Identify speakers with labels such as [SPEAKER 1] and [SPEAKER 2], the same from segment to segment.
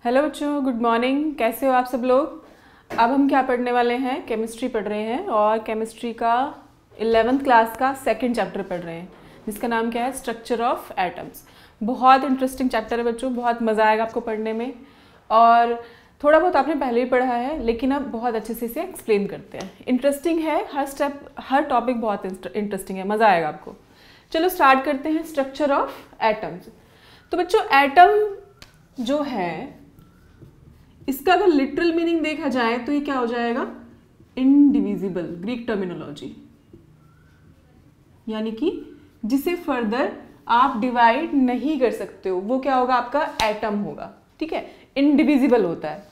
[SPEAKER 1] Hello बच्चों, good morning. कैसे हो आप सब लोग। अब हम क्या पढ़ने वाले हैं, केमिस्ट्री पढ़ रहे हैं और केमिस्ट्री का 11th क्लास का सेकंड चैप्टर पढ़ रहे हैं जिसका नाम क्या है, स्ट्रक्चर ऑफ एटम्स। बहुत इंटरेस्टिंग चैप्टर है बच्चों, बहुत मज़ा आएगा आपको पढ़ने में। और थोड़ा बहुत आपने पहले ही पढ़ा है लेकिन अब बहुत अच्छे से इसे एक्सप्लेन करते हैं। इंटरेस्टिंग है, हर स्टेप हर टॉपिक बहुत इंटरेस्टिंग है, मज़ा आएगा आपको। चलो स्टार्ट करते हैं स्ट्रक्चर ऑफ एटम्स। तो बच्चों एटम जो है इसका अगर लिटरल मीनिंग देखा जाए तो ये क्या हो जाएगा, इनडिविजिबल, ग्रीक टर्मिनोलॉजी, यानी कि जिसे फर्दर आप डिवाइड नहीं कर सकते हो, वो क्या होगा, आपका एटम होगा। ठीक है, इनडिविजिबल होता है।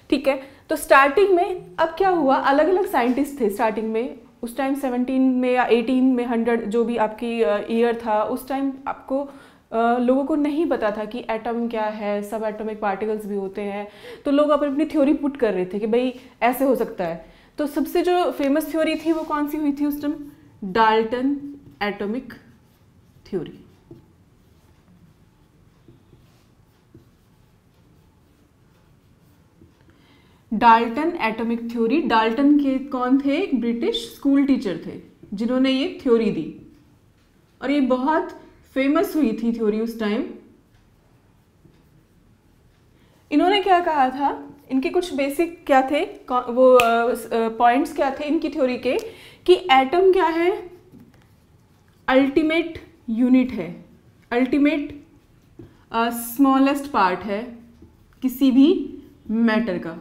[SPEAKER 1] ठीक है, तो स्टार्टिंग में अब क्या हुआ, अलग अलग साइंटिस्ट थे स्टार्टिंग में। उस टाइम 17 में या 18 में 100 जो भी आपकी ईयर था, उस टाइम आपको लोगों को नहीं पता था कि एटम क्या है, सब एटॉमिक पार्टिकल्स भी होते हैं। तो लोग अपनी थ्योरी पुट कर रहे थे कि भाई ऐसे हो सकता है। तो सबसे जो फेमस थ्योरी थी वो कौन सी हुई थी उस time, Dalton atomic theory. Dalton atomic theory, Dalton के कौन थे, एक ब्रिटिश स्कूल टीचर थे जिन्होंने ये थ्योरी दी और ये बहुत फेमस हुई थी थ्योरी उस टाइम। इन्होंने क्या कहा था, इनके कुछ बेसिक क्या थे, वो पॉइंट्स क्या थे इनकी थ्योरी के, कि एटम क्या है, अल्टीमेट यूनिट है, अल्टीमेट स्मॉलेस्ट पार्ट है किसी भी मैटर का,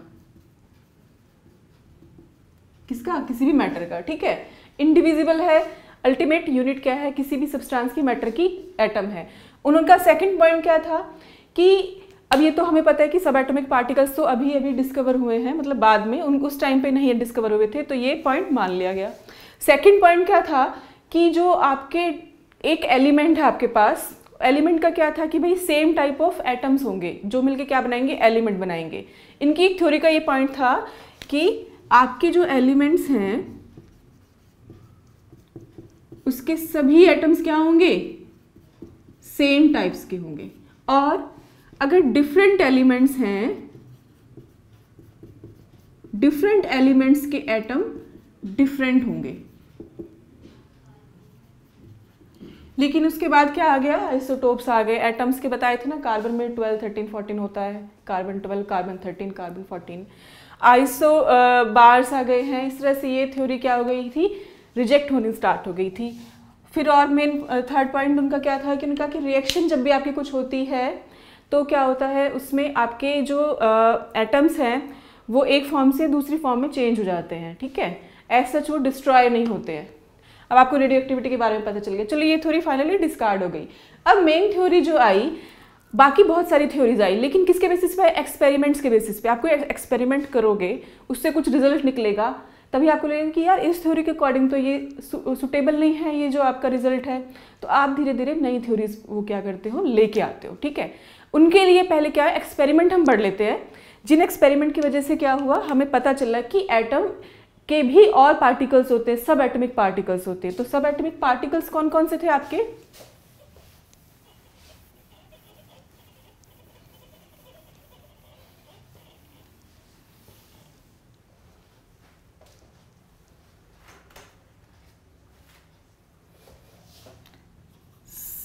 [SPEAKER 1] किसका, किसी भी मैटर का। ठीक है, इंडिविजिबल है, अल्टीमेट यूनिट क्या है, किसी भी सब्सटेंस की, मैटर की, एटम है। उनका सेकंड पॉइंट क्या था कि अब ये तो हमें पता है कि सब एटॉमिक पार्टिकल्स तो अभी अभी डिस्कवर हुए हैं, मतलब बाद में, उस टाइम पे नहीं डिस्कवर हुए थे, तो ये पॉइंट मान लिया गया। सेकंड पॉइंट क्या था कि जो आपके एक एलिमेंट है आपके पास, एलिमेंट का क्या था कि भाई सेम टाइप ऑफ एटम्स होंगे जो मिलके क्या बनाएंगे, एलिमेंट बनाएंगे। इनकी एक थ्योरी का ये पॉइंट था कि आपके जो एलिमेंट्स हैं उसके सभी एटम्स क्या होंगे, सेम टाइप्स के होंगे, और अगर डिफरेंट एलिमेंट्स हैं, डिफरेंट एलिमेंट्स के एटम डिफरेंट होंगे। लेकिन उसके बाद क्या आ गया, आइसोटोप्स आ गए। एटम्स के बताए थे ना, कार्बन में 12 13 14 होता है, carbon 12, carbon 13, carbon 14, isobars आ गए हैं। इस तरह से ये थ्योरी क्या हो गई थी, रिजेक्ट होनी स्टार्ट हो गई थी। फिर और मेन थर्ड पॉइंट उनका क्या था कि उनका कि रिएक्शन जब भी आपकी कुछ होती है तो क्या होता है, उसमें आपके जो एटम्स हैं वो एक फॉर्म से दूसरी फॉर्म में चेंज हो जाते हैं। ठीक है, ऐसा वो डिस्ट्रॉय नहीं होते हैं। अब आपको रेडियो एक्टिविटी के बारे में पता चल गया। चलो ये थ्योरी फाइनली डिस्कार्ड हो गई। अब मेन थ्योरी जो आई, बाकी बहुत सारी थ्योरीज आई, लेकिन किसके बेसिस पे, एक्सपेरिमेंट्स के बेसिस पे। आपको एक्सपेरिमेंट करोगे, उससे कुछ रिजल्ट निकलेगा, तभी आपको लगेगा कि यार इस थ्योरी के अकॉर्डिंग तो ये सुटेबल नहीं है ये जो आपका रिजल्ट है, तो आप धीरे धीरे नई थ्योरीज वो क्या करते हो, लेके आते हो। ठीक है, उनके लिए पहले क्या है, एक्सपेरिमेंट हम पढ़ लेते हैं, जिन एक्सपेरिमेंट की वजह से क्या हुआ, हमें पता चला कि एटम के भी और पार्टिकल्स होते हैं, सब एटॉमिक पार्टिकल्स होते हैं। तो सब एटॉमिक पार्टिकल्स कौन कौन से थे आपके,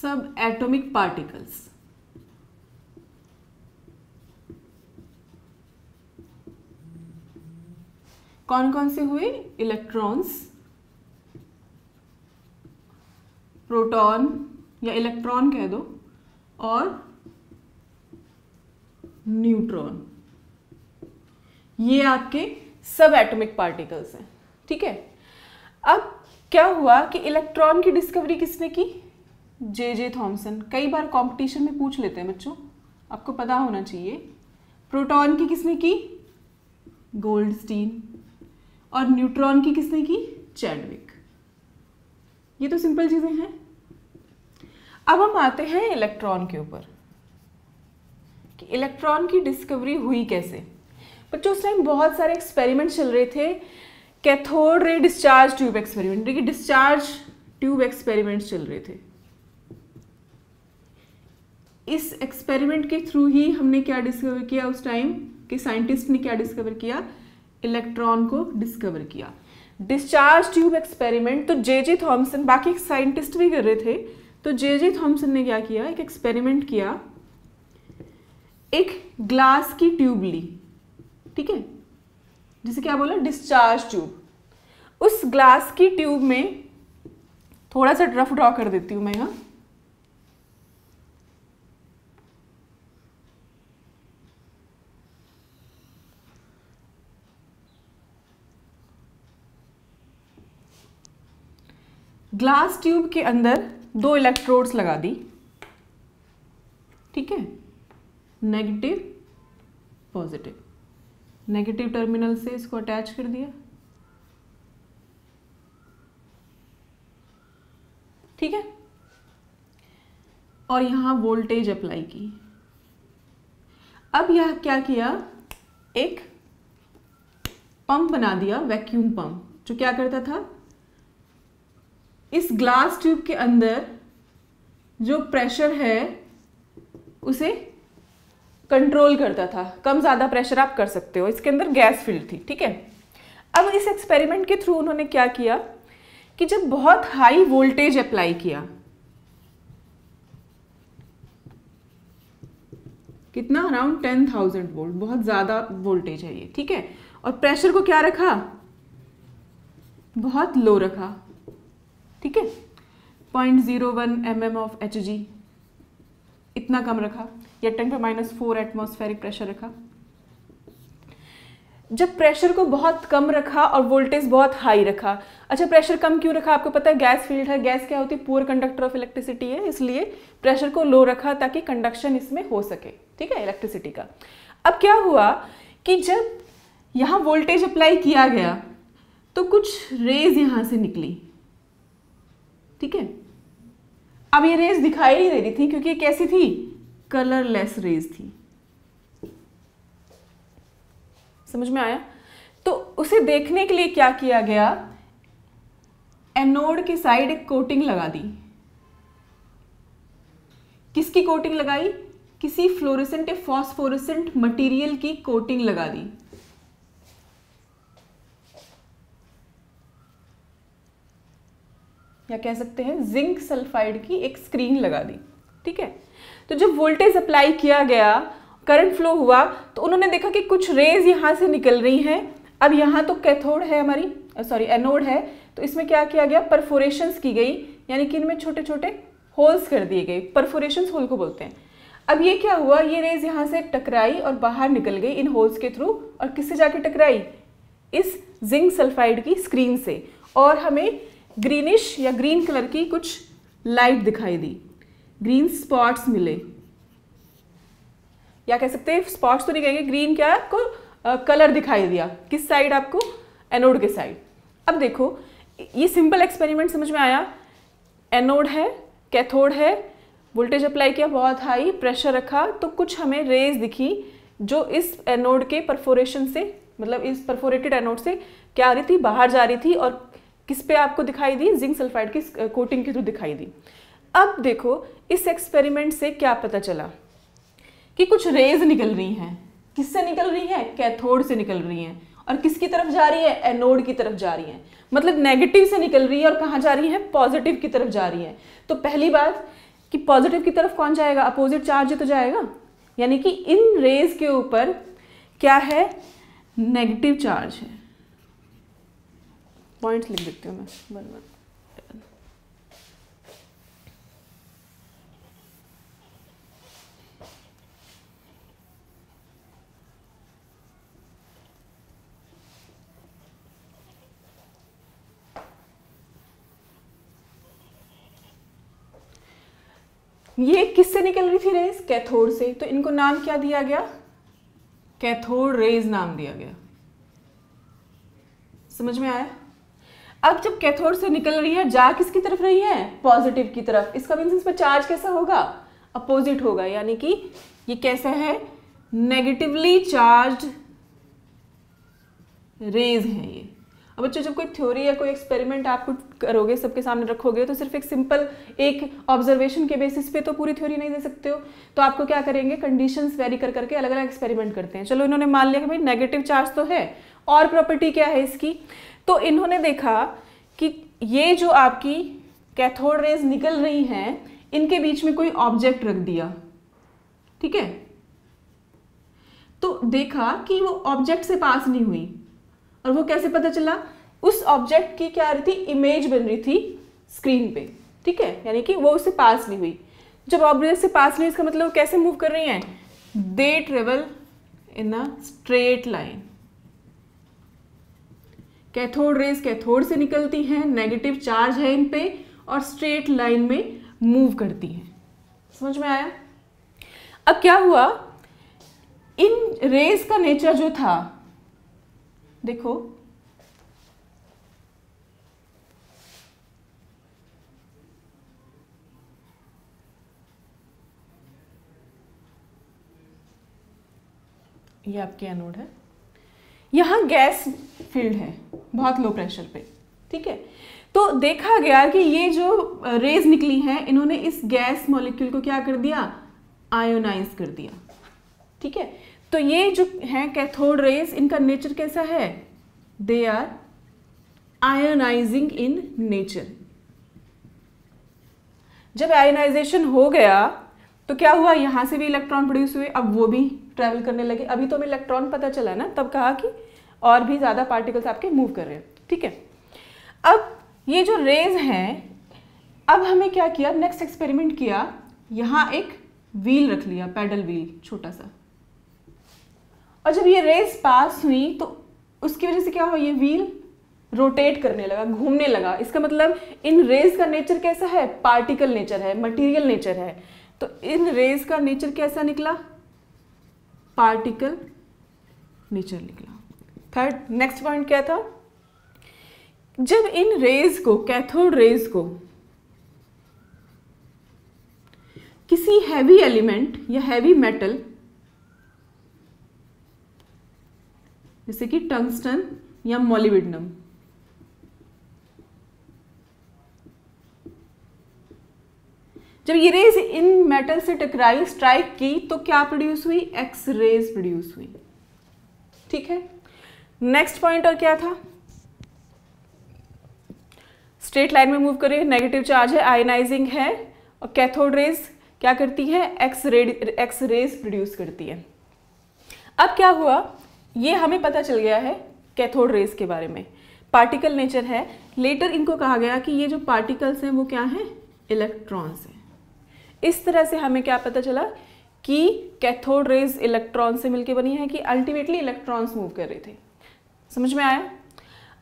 [SPEAKER 1] सब एटॉमिक पार्टिकल्स, कौन कौन से हुए, इलेक्ट्रॉन्स, प्रोटॉन या इलेक्ट्रॉन कह दो, और न्यूट्रॉन। ये आपके सब एटॉमिक पार्टिकल्स हैं। ठीक है, अब क्या हुआ कि इलेक्ट्रॉन की डिस्कवरी किसने की, जे थॉमसन। कई बार कंपटीशन में पूछ लेते हैं बच्चों, आपको पता होना चाहिए। प्रोटॉन की किसने की, गोल्डस्टीन, और न्यूट्रॉन की किसने की, चैडविक। ये तो सिंपल चीजें हैं। अब हम आते हैं इलेक्ट्रॉन के ऊपर कि इलेक्ट्रॉन की डिस्कवरी हुई कैसे। बच्चों उस टाइम बहुत सारे एक्सपेरिमेंट चल रहे थे, cathode ray discharge tube experiment, देखिए डिस्चार्ज ट्यूब एक्सपेरिमेंट्स चल रहे थे। इस एक्सपेरिमेंट के थ्रू ही हमने क्या डिस्कवर किया, उस टाइम के साइंटिस्ट ने क्या डिस्कवर किया, इलेक्ट्रॉन को डिस्कवर किया। डिस्चार्ज ट्यूब एक्सपेरिमेंट तो जे थॉमसन, बाकी साइंटिस्ट भी कर रहे थे, तो जे थॉमसन ने क्या किया, एक एक्सपेरिमेंट किया, एक ग्लास की ट्यूब ली, ठीक है, जिसे क्या बोला, डिस्चार्ज ट्यूब। उस ग्लास की ट्यूब में थोड़ा सा रफ ड्रॉ कर देती हूं मैं यहाँ, ग्लास ट्यूब के अंदर 2 इलेक्ट्रोड्स लगा दी, ठीक है, नेगेटिव पॉजिटिव, नेगेटिव टर्मिनल से इसको अटैच कर दिया, ठीक है, और यहां वोल्टेज अप्लाई की। अब यह क्या किया, एक पंप बना दिया, वैक्यूम पंप, जो क्या करता था, इस ग्लास ट्यूब के अंदर जो प्रेशर है उसे कंट्रोल करता था, कम ज़्यादा प्रेशर आप कर सकते हो, इसके अंदर गैस फिल्ड थी, ठीक है। अब इस एक्सपेरिमेंट के थ्रू उन्होंने क्या किया कि जब बहुत हाई वोल्टेज अप्लाई किया, कितना, अराउंड 10,000 वोल्ट, बहुत ज़्यादा वोल्टेज है ये, ठीक है, और प्रेशर को क्या रखा, बहुत लो रखा, ठीक है, 0.01 mm ऑफ Hg, इतना कम रखा, या 10⁻⁴ एटमॉस्फेरिक प्रेशर रखा। जब प्रेशर को बहुत कम रखा और वोल्टेज बहुत हाई रखा, अच्छा प्रेशर कम क्यों रखा, आपको पता है गैस फील्ड है, गैस क्या होती है, पुअर कंडक्टर ऑफ इलेक्ट्रिसिटी है, इसलिए प्रेशर को लो रखा ताकि कंडक्शन इसमें हो सके, ठीक है, इलेक्ट्रिसिटी का। अब क्या हुआ कि जब यहाँ वोल्टेज अप्लाई किया गया तो कुछ रेज यहाँ से निकली, ठीक है। अब ये रेज दिखाई नहीं दे रही थी क्योंकि कैसी थी, कलरलेस रेज थी, समझ में आया। तो उसे देखने के लिए क्या किया गया, एनोड की साइड एक कोटिंग लगा दी। किसकी कोटिंग लगाई, किसी फ्लोरेसेंट या फॉस्फोरेसेंट मटेरियल की कोटिंग लगा दी, या कह सकते हैं जिंक सल्फाइड की एक स्क्रीन लगा दी, ठीक है। तो जब वोल्टेज अप्लाई किया गया, करंट फ्लो हुआ, तो उन्होंने देखा कि कुछ रेज यहाँ से निकल रही हैं। अब यहाँ तो कैथोड है हमारी, सॉरी एनोड है, तो इसमें क्या किया गया, परफोरेशंस की गई, यानी कि इनमें छोटे छोटे होल्स कर दिए गए, परफोरेशंस होल को बोलते हैं। अब ये क्या हुआ, ये रेज यहाँ से टकराई और बाहर निकल गई इन होल्स के थ्रू, और किससे जाके टकराई, इस जिंक सल्फाइड की स्क्रीन से, और हमें ग्रीनिश या ग्रीन कलर की कुछ लाइट दिखाई दी, ग्रीन स्पॉट्स मिले, या कह सकते हैं स्पॉट्स तो नहीं कहेंगे, ग्रीन क्या है, आपको कलर दिखाई दिया, किस साइड, आपको एनोड के साइड। अब देखो ये सिंपल एक्सपेरिमेंट समझ में आया, एनोड है, कैथोड है, वोल्टेज अप्लाई किया, बहुत हाई प्रेशर रखा, तो कुछ हमें रेज दिखी जो इस एनोड के परफोरेशन से, मतलब इस परफोरेटेड एनोड से क्या आ रही थी, बाहर जा रही थी, और किस पे आपको दिखाई दी, जिंक सल्फाइड की कोटिंग के थ्रू दिखाई दी। अब देखो इस एक्सपेरिमेंट से क्या पता चला कि कुछ रेज निकल रही हैं, किससे निकल रही हैं, कैथोड से निकल रही हैं, और किसकी तरफ जा रही है, एनोड की तरफ जा रही हैं, मतलब नेगेटिव से निकल रही है और कहाँ जा रही है, पॉजिटिव की तरफ जा रही है। तो पहली बात कि पॉजिटिव की तरफ कौन जाएगा, अपोजिट चार्ज तो जाएगा, यानी कि इन रेज के ऊपर क्या है, नेगेटिव चार्ज है। पॉइंट्स लिख देती हूँ मैं, 1 1। ये किससे निकल रही थी रेज, कैथोड से, तो इनको नाम क्या दिया गया, कैथोड रेज नाम दिया गया। समझ में आया। अब जब कैथोड से निकल रही है, जा किसकी तरफ रही है, पॉजिटिव की तरफ, इसका मीन्स इस पर चार्ज कैसा होगा, अपोजिट होगा, यानी कि ये कैसा है, नेगेटिवली चार्ज्ड रेज है ये। अब बच्चों जब कोई थ्योरी या कोई एक्सपेरिमेंट आप कुछ करोगे, सबके सामने रखोगे, तो सिर्फ एक सिंपल एक ऑब्जर्वेशन के बेसिस पे तो पूरी थ्योरी नहीं दे सकते हो, तो आपको क्या करेंगे, कंडीशंस वेरी कर करके अलग अलग एक्सपेरिमेंट करते हैं। चलो इन्होंने मान लिया कि भाई नेगेटिव चार्ज तो है, और प्रॉपर्टी क्या है इसकी, तो इन्होंने देखा कि ये जो आपकी कैथोड रेज निकल रही हैं, इनके बीच में कोई ऑब्जेक्ट रख दिया, ठीक है, तो देखा कि वो ऑब्जेक्ट से पास नहीं हुई, और वो कैसे पता चला, उस ऑब्जेक्ट की क्या रही थी, इमेज बन रही थी स्क्रीन पे, ठीक है, यानी कि वो उससे पास नहीं हुई। जब ऑब्जेक्ट से पास नहीं, इसका मतलब कैसे मूव कर रही हैं, they travel in a straight line. Cathode rays cathode से निकलती हैं, नेगेटिव चार्ज है इन पे, और स्ट्रेट लाइन में मूव करती हैं। समझ में आया? अब क्या हुआ, इन रेज का नेचर जो था, देखो ये आपकी एनोड है, यहां गैस फील्ड है बहुत लो प्रेशर पे, ठीक है, तो देखा गया कि ये जो रेज निकली हैं, इन्होंने इस गैस मॉलिक्यूल को क्या कर दिया, आयोनाइज कर दिया, ठीक है। तो ये जो है कैथोड रेज, इनका नेचर कैसा है, they are ionising in nature. जब आयोनाइजेशन हो गया तो क्या हुआ, यहां से भी इलेक्ट्रॉन प्रोड्यूस हुए, अब वो भी ट्रैवल करने लगे। अभी तो हमें इलेक्ट्रॉन पता चला ना, तब कहा कि और भी ज्यादा पार्टिकल्स आपके मूव कर रहे हैं, ठीक है। अब ये जो रेज हैं, अब हमें क्या किया, नेक्स्ट एक्सपेरिमेंट किया, यहां एक व्हील रख लिया, पैडल व्हील छोटा सा, और जब ये रेज पास हुई तो उसकी वजह से क्या हुआ, ये व्हील रोटेट करने लगा, घूमने लगा। इसका मतलब इन रेज का नेचर कैसा है, पार्टिकल नेचर है, मटेरियल नेचर है, तो इन रेज का नेचर कैसा निकला, पार्टिकल नेचर निकला। थर्ड नेक्स्ट पॉइंट क्या था, जब इन रेज को, कैथोड रेज को किसी हैवी एलिमेंट या हैवी मेटल जैसे कि टंगस्टन या मोलिब्डेनम, जब ये रेज इन मेटल से टकराई, स्ट्राइक की, तो क्या प्रोड्यूस हुई, एक्स रेज प्रोड्यूस हुई, ठीक है। नेक्स्ट पॉइंट और क्या था, स्ट्रेट लाइन में मूव कर रही है, नेगेटिव चार्ज है, आयनाइजिंग है, और कैथोड रेज क्या करती है, एक्स रेज प्रोड्यूस करती है। अब क्या हुआ, ये हमें पता चल गया है कैथोड रेज के बारे में, पार्टिकल नेचर है। लेटर इनको कहा गया कि ये जो पार्टिकल्स हैं वो क्या हैं, इलेक्ट्रॉन्स हैं। इस तरह से हमें क्या पता चला कि कैथोड रेज इलेक्ट्रॉन से मिलकर बनी है, कि अल्टीमेटली इलेक्ट्रॉन्स मूव कर रहे थे। समझ में आया?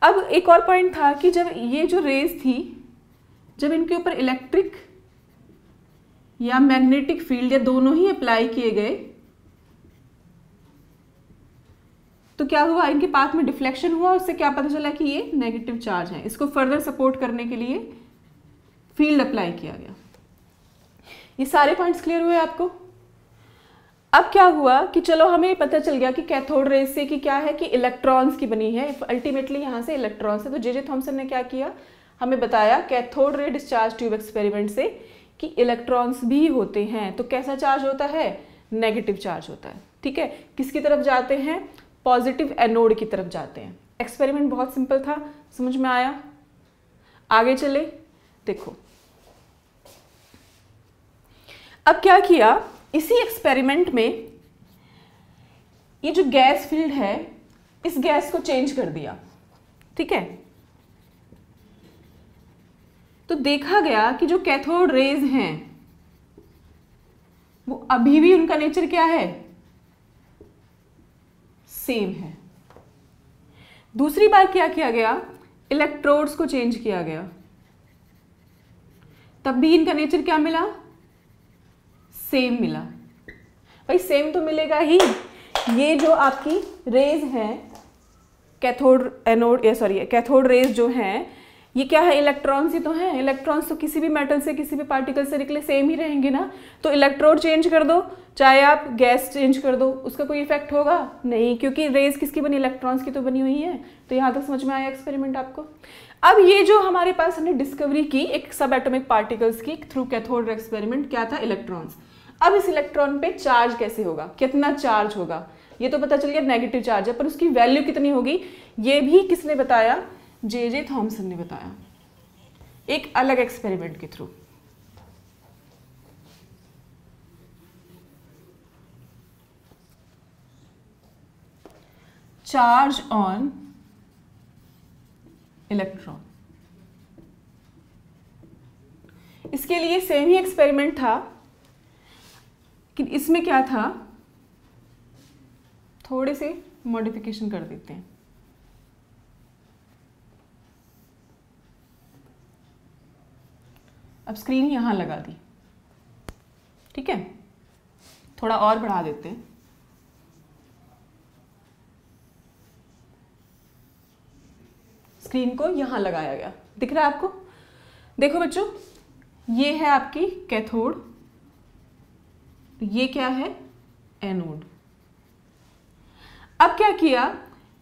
[SPEAKER 1] अब एक और पॉइंट था कि जब ये जो रेज थी, जब इनके ऊपर इलेक्ट्रिक या मैग्नेटिक फील्ड या दोनों ही अप्लाई किए गए, तो क्या हुआ, इनके पाथ में डिफ्लेक्शन हुआ, उससे क्या पता चला कि ये नेगेटिव चार्ज है। इसको फर्दर सपोर्ट करने के लिए फील्ड अप्लाई किया गया। ये सारे पॉइंट्स क्लियर हुए आपको? अब क्या हुआ कि चलो हमें पता चल गया कि कैथोड रेज से कि क्या है, कि इलेक्ट्रॉन्स की बनी है, अल्टीमेटली यहाँ से इलेक्ट्रॉन्स है। तो जे थॉमसन ने क्या किया, हमें बताया cathode ray discharge tube experiment से कि इलेक्ट्रॉन्स भी होते हैं। तो कैसा चार्ज होता है, नेगेटिव चार्ज होता है, ठीक है। किसकी तरफ जाते हैं, पॉजिटिव एनोड की तरफ जाते हैं। एक्सपेरिमेंट बहुत सिंपल था, समझ में आया? आगे चले, देखो अब क्या किया, इसी एक्सपेरिमेंट में ये जो गैस फील्ड है, इस गैस को चेंज कर दिया, ठीक है। तो देखा गया कि जो कैथोड रेज हैं वो अभी भी उनका नेचर क्या है, सेम है। दूसरी बार क्या किया गया, इलेक्ट्रोड्स को चेंज किया गया, तब भी इनका नेचर क्या मिला, सेम मिला। भाई सेम तो मिलेगा ही, ये जो आपकी रेज हैं, कैथोड एनोड या सॉरी कैथोड रेज जो हैं, ये क्या है, इलेक्ट्रॉन्स ही तो हैं। इलेक्ट्रॉन्स तो किसी भी मेटल से, किसी भी पार्टिकल से निकले सेम ही रहेंगे ना। तो इलेक्ट्रोड चेंज कर दो, चाहे आप गैस चेंज कर दो, उसका कोई इफेक्ट होगा नहीं, क्योंकि रेज किसकी बनी, इलेक्ट्रॉन्स की तो बनी हुई है। तो यहाँ तक समझ में आया एक्सपेरिमेंट आपको। अब ये जो हमारे पास हमने डिस्कवरी की एक सब एटॉमिक पार्टिकल्स की थ्रू कैथोड एक्सपेरिमेंट, क्या था, इलेक्ट्रॉन्स। अब इस इलेक्ट्रॉन पे चार्ज कैसे होगा, कितना चार्ज होगा, ये तो पता चल गया नेगेटिव चार्ज है, पर उसकी वैल्यू कितनी होगी ये भी किसने बताया, जे थॉमसन ने बताया एक अलग एक्सपेरिमेंट के थ्रू। चार्ज ऑन इलेक्ट्रॉन, इसके लिए सेम ही एक्सपेरिमेंट था कि इसमें क्या था, थोड़े से मॉडिफिकेशन कर देते हैं। अब स्क्रीन यहां लगा दी, ठीक है, थोड़ा और बढ़ा देते हैं। स्क्रीन को यहां लगाया गया, दिख रहा है आपको। देखो बच्चों, ये है आपकी कैथोड, ये क्या है, एनोड। अब क्या किया,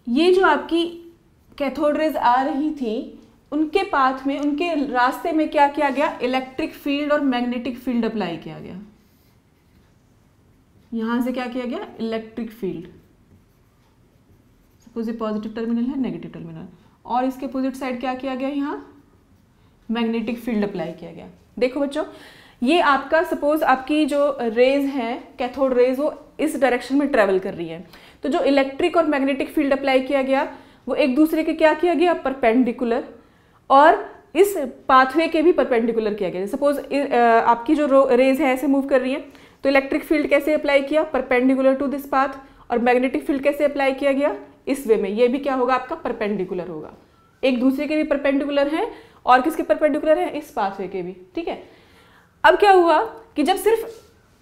[SPEAKER 1] ये जो आपकी कैथोड रेज आ रही थी, उनके पाथ में, उनके रास्ते में क्या किया गया, इलेक्ट्रिक फील्ड और मैग्नेटिक फील्ड अप्लाई किया गया। यहां से क्या किया गया, इलेक्ट्रिक फील्ड, सपोज ये पॉजिटिव टर्मिनल है, नेगेटिव टर्मिनल, और इसके अपोजिट साइड क्या किया गया, यहां मैग्नेटिक फील्ड अप्लाई किया गया। देखो बच्चों, ये आपका सपोज आपकी जो रेज है, कैथोड रेज, वो इस डायरेक्शन में ट्रेवल कर रही है, तो जो इलेक्ट्रिक और मैग्नेटिक फील्ड अप्लाई किया गया वो एक दूसरे के क्या किया गया, परपेंडिकुलर, और इस पाथवे के भी परपेंडिकुलर किया गया। सपोज आपकी जो रेज है ऐसे मूव कर रही है, तो इलेक्ट्रिक फील्ड कैसे अप्लाई किया, परपेंडिकुलर टू दिस पाथ, और मैग्नेटिक फील्ड कैसे अप्लाई किया गया, इस वे में, ये भी क्या होगा आपका, परपेंडिकुलर होगा। एक दूसरे के भी परपेंडिकुलर हैं, और किसके परपेंडिकुलर है, इस पाथवे के भी, ठीक है। अब क्या हुआ कि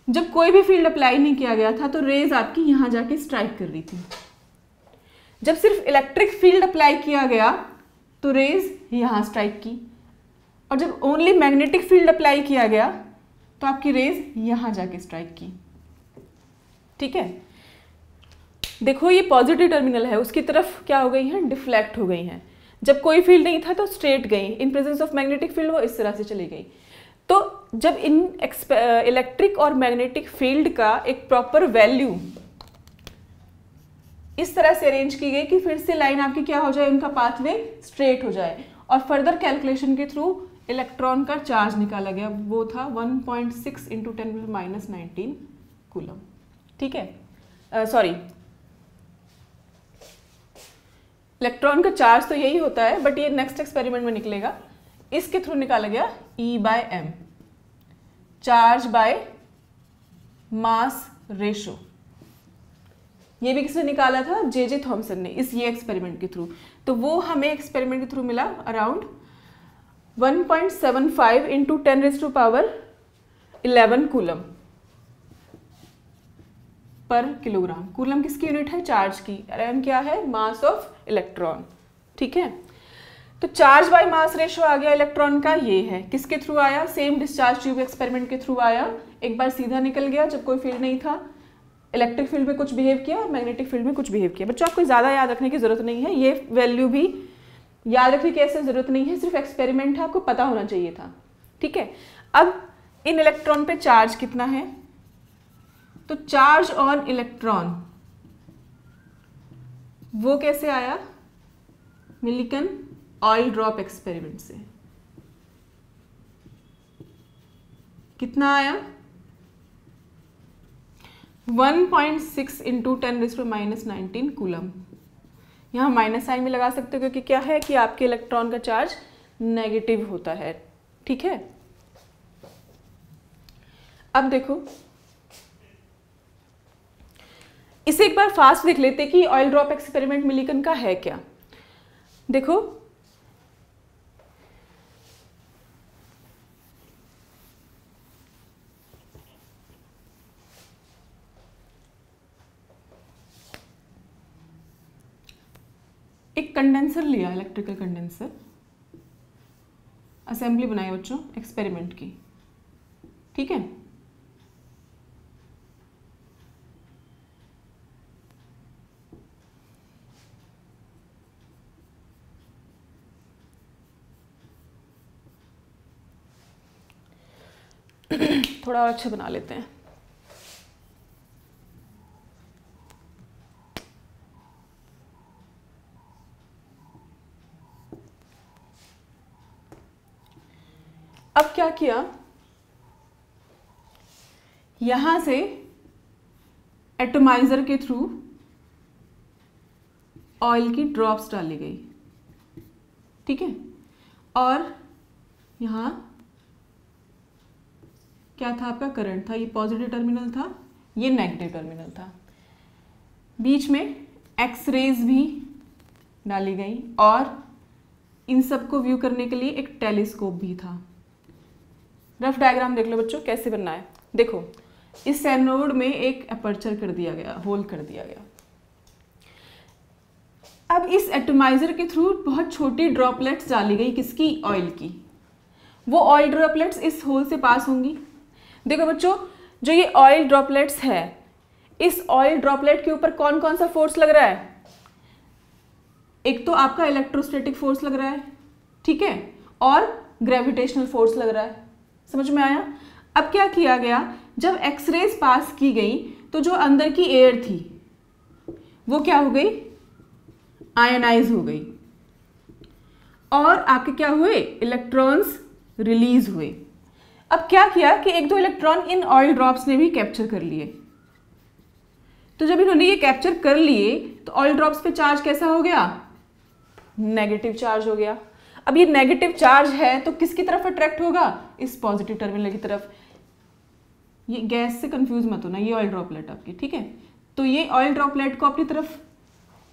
[SPEAKER 1] जब कोई भी फील्ड अप्लाई नहीं किया गया था, तो रेज आपकी यहां जाके स्ट्राइक कर रही थी। जब सिर्फ इलेक्ट्रिक फील्ड अप्लाई किया गया तो रेज यहां स्ट्राइक की, और जब ओनली मैग्नेटिक फील्ड अप्लाई किया गया तो आपकी रेज यहां जाके स्ट्राइक की, ठीक है। देखो ये पॉजिटिव टर्मिनल है, उसकी तरफ क्या हो गई है, डिफ्लेक्ट हो गई हैं। जब कोई फील्ड नहीं था तो स्ट्रेट गई, in presence of magnetic field वो इस तरह से चली गई। तो जब इन इलेक्ट्रिक और मैग्नेटिक फील्ड का एक प्रॉपर वैल्यू इस तरह से अरेंज की गई कि फिर से लाइन आपकी क्या हो जाए, उनका पाथवे स्ट्रेट हो जाए, और फर्दर कैलकुलेशन के थ्रू इलेक्ट्रॉन का चार्ज निकाला गया, वो था 1.6 × 10⁻⁹ कूलम, ठीक है। सॉरी, इलेक्ट्रॉन का चार्ज तो यही होता है, बट ये नेक्स्ट एक्सपेरिमेंट में निकलेगा। इसके थ्रू निकाला गया E/m, charge by mass ratio. ये भी किसने निकाला था, जे थॉमसन ने, ये एक्सपेरिमेंट के थ्रू। तो वो हमें एक्सपेरिमेंट के थ्रू मिला around 1.75 × 10⁻11 coulomb per kilogram. Coulomb किसकी यूनिट है, चार्ज की, और एम क्या है, मास ऑफ इलेक्ट्रॉन, ठीक है। तो चार्ज बाय मास रेशो आ गया इलेक्ट्रॉन का, ये है किसके थ्रू आया, सेम डिस्चार्ज ट्यूब एक्सपेरिमेंट के थ्रू आया। एक बार सीधा निकल गया जब कोई फील्ड नहीं था, इलेक्ट्रिक फील्ड में कुछ बिहेव किया और मैग्नेटिक फील्ड में कुछ बिहेव किया। बच्चों आपको ज़्यादा याद रखने की जरूरत नहीं है, ये वैल्यू भी याद रखने की ऐसे जरूरत नहीं है, सिर्फ एक्सपेरिमेंट है, आपको पता होना चाहिए था, ठीक है। अब इन इलेक्ट्रॉन पे चार्ज कितना है, तो चार्ज ऑन इलेक्ट्रॉन वो कैसे आया, मिलिकन ऑयल ड्रॉप एक्सपेरिमेंट से। कितना आया, 1.6 × 10⁻⁹ कूलम। यहाँ माइनस साइन में लगा सकते हो, क्योंकि क्या है कि आपके इलेक्ट्रॉन का चार्ज नेगेटिव होता है, ठीक है। अब देखो इसे एक बार फास्ट देख लेते कि ऑयल ड्रॉप एक्सपेरिमेंट मिलिकन का है क्या। देखो एक कंडेंसर लिया, इलेक्ट्रिकल कंडेंसर, असेंबली बनाई बच्चों एक्सपेरिमेंट की, ठीक है। थोड़ा और अच्छा बना लेते हैं। अब क्या किया, यहां से एटमाइजर के थ्रू ऑयल की ड्रॉप्स डाली गई, ठीक है। और यहां क्या था आपका करंट था, ये पॉजिटिव टर्मिनल था, ये नेगेटिव टर्मिनल था। बीच में एक्स रेज भी डाली गई और इन सबको व्यू करने के लिए एक टेलीस्कोप भी था। रफ डायग्राम देख लो बच्चों कैसे बनना है। देखो इस एनोड में एक अपर्चर कर दिया गया, होल कर दिया गया। अब इस एटमाइजर के थ्रू बहुत छोटी ड्रॉपलेट्स डाली गई, किसकी, ऑयल की। वो ऑयल ड्रॉपलेट्स इस होल से पास होंगी। देखो बच्चों जो ये ऑयल ड्रॉपलेट्स है, इस ऑयल ड्रॉपलेट के ऊपर कौन कौन सा फोर्स लग रहा है, एक तो आपका इलेक्ट्रोस्टैटिक फोर्स लग रहा है, ठीक है, और ग्रेविटेशनल फोर्स लग रहा है। समझ में आया। अब क्या किया गया, जब एक्सरेज पास की गई तो जो अंदर की एयर थी वो क्या हो गई, आयनाइज हो गई, और आपके क्या हुए, इलेक्ट्रॉन्स रिलीज हुए। अब क्या किया कि एक दो इलेक्ट्रॉन इन ऑयल ड्रॉप्स ने भी कैप्चर कर लिए। तो जब इन्होंने ये कैप्चर कर लिए तो ऑयल ड्रॉप्स पे चार्ज कैसा हो गया, नेगेटिव चार्ज हो गया। अब ये नेगेटिव चार्ज है तो किसकी तरफ अट्रैक्ट होगा, इस पॉजिटिव टर्मिनल की तरफ। ये गैस से कंफ्यूज मत होना, ये ऑयल ड्रॉपलेट आपकी, ठीक है। तो ये ऑयल ड्रॉपलेट को अपनी तरफ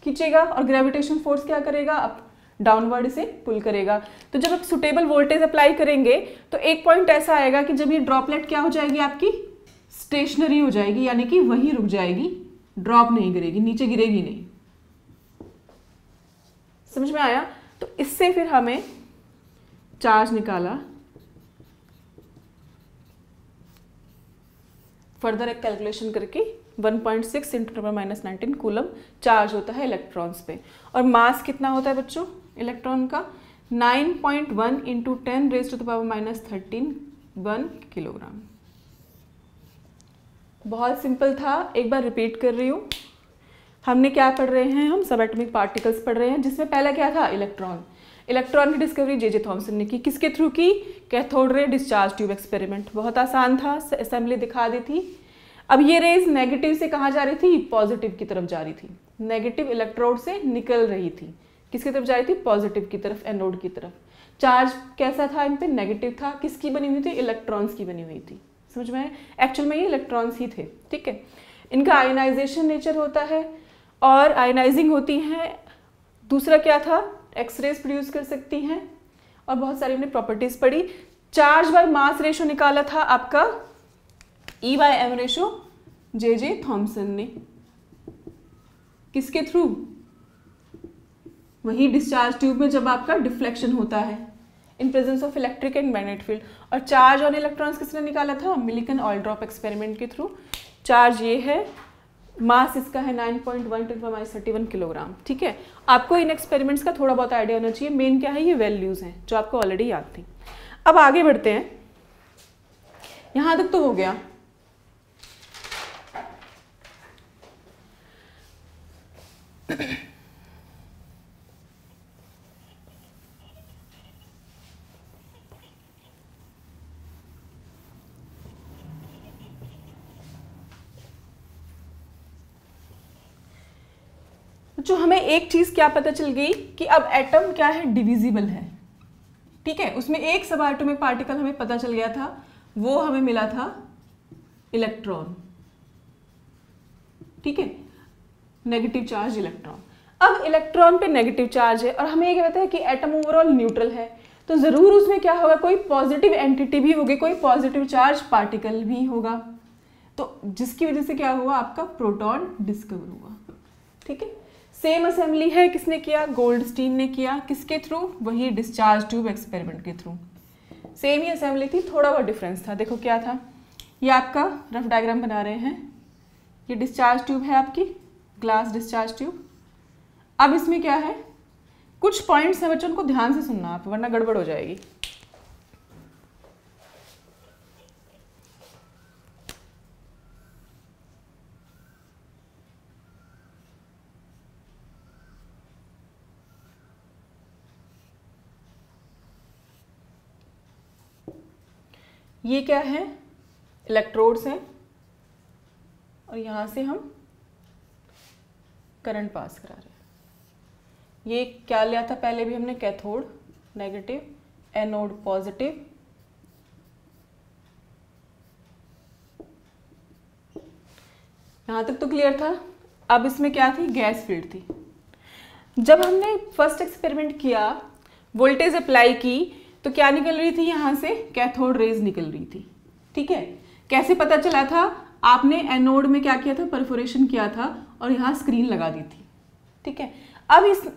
[SPEAKER 1] खींचेगा और ग्रेविटेशन फोर्स क्या करेगा, अब डाउनवर्ड से पुल करेगा। तो जब आप सुटेबल वोल्टेज अप्लाई करेंगे तो एक पॉइंट ऐसा आएगा कि जब ये ड्रॉपलेट क्या हो जाएगी आपकी, स्टेशनरी हो जाएगी, यानी कि वहीं रुक जाएगी, ड्रॉप नहीं गिरेगी, नीचे गिरेगी नहीं। समझ में आया। तो इससे फिर हमें चार्ज निकाला, फर्दर एक कैलकुलेशन करके 1.6 इंटू 10⁻⁹ कूलम चार्ज होता है इलेक्ट्रॉन्स पे। और मास कितना होता है बच्चों इलेक्ट्रॉन का, 9.1 इंटू 10⁻⁻13 1 किलोग्राम। बहुत सिंपल था, एक बार रिपीट कर रही हूँ। हमने क्या पढ़ रहे हैं, हम सब एटॉमिक पार्टिकल्स पढ़ रहे हैं, जिसमें पहला क्या था, इलेक्ट्रॉन। इलेक्ट्रॉन की डिस्कवरी जे थॉमसन ने की, किसके थ्रू की, cathode ray discharge tube experiment. बहुत आसान था, असेंबली दिखा दी थी। अब ये रेज नेगेटिव से कहाँ जा रही थी, पॉजिटिव की तरफ जा रही थी। नेगेटिव इलेक्ट्रोड से निकल रही थी, किसकी तरफ जा रही थी, पॉजिटिव की तरफ, एनोड की तरफ। चार्ज कैसा था इन पे, नेगेटिव था। किसकी बनी हुई थी, इलेक्ट्रॉन्स की बनी हुई थी। समझ में, एक्चुअल में ये इलेक्ट्रॉन्स ही थे, ठीक है। इनका आयनाइजेशन नेचर होता है और आयनाइजिंग होती हैं। दूसरा क्या था, एक्सरेज प्रोड्यूस कर सकती हैं, और बहुत सारी हमने प्रॉपर्टीज पढ़ी। चार्ज बाय मास रेशो निकाला था आपका E/m रेशो जे थॉमसन ने, किसके थ्रू, वही डिस्चार्ज ट्यूब में जब आपका डिफ्लेक्शन होता है in presence of electric and magnet field. और चार्ज ऑन इलेक्ट्रॉन्स किसने निकाला था, मिलिकन ऑयल ड्रॉप एक्सपेरिमेंट के थ्रू। चार्ज ये है, मास इसका है 9.1 × 10⁻31 किलोग्राम, ठीक है। आपको इन एक्सपेरिमेंट्स का थोड़ा बहुत आइडिया होना चाहिए। मेन क्या है, ये वैल्यूज हैं जो आपको ऑलरेडी याद थी। अब आगे बढ़ते हैं, यहां तक तो हो गया। जो हमें एक चीज क्या पता चल गई कि अब एटम क्या है, डिविजिबल है, ठीक है। उसमें एक सब एटॉमिक पार्टिकल हमें पता चल गया था, वो हमें मिला था इलेक्ट्रॉन, ठीक है, नेगेटिव चार्ज इलेक्ट्रॉन। अब इलेक्ट्रॉन पे नेगेटिव चार्ज है और हमें ये कहता है कि एटम ओवरऑल न्यूट्रल है, तो जरूर उसमें क्या होगा, कोई पॉजिटिव एंटिटी भी होगी, कोई पॉजिटिव चार्ज पार्टिकल भी होगा। तो जिसकी वजह से क्या हुआ, आपका प्रोटॉन डिस्कवर हुआ, ठीक है। सेम असेंबली है, किसने किया, गोल्डस्टीन ने किया, किसके थ्रू, वही डिस्चार्ज ट्यूब एक्सपेरिमेंट के थ्रू। सेम ही असेंबली थी, थोड़ा बहुत डिफरेंस था। देखो क्या था, ये आपका रफ डायग्राम बना रहे हैं, ये डिस्चार्ज ट्यूब है आपकी, ग्लास डिस्चार्ज ट्यूब। अब इसमें क्या है, कुछ पॉइंट्स हैं बच्चों, उनको ध्यान से सुनना आप, वरना गड़बड़ हो जाएगी। ये क्या है, इलेक्ट्रोड्स हैं और यहाँ से हम करंट पास करा रहे हैं। ये क्या लिया था पहले भी हमने, कैथोड नेगेटिव, एनोड पॉजिटिव। यहाँ तक तो क्लियर था। अब इसमें क्या थी, गैस फील्ड थी। जब हमने फर्स्ट एक्सपेरिमेंट किया, वोल्टेज अप्लाई की, तो क्या निकल रही थी, यहाँ से कैथोड रेज निकल रही थी। ठीक है, कैसे पता चला था, आपने एनोड में क्या किया था, परफोरेशन किया था और यहाँ स्क्रीन लगा दी थी। ठीक है, अब इस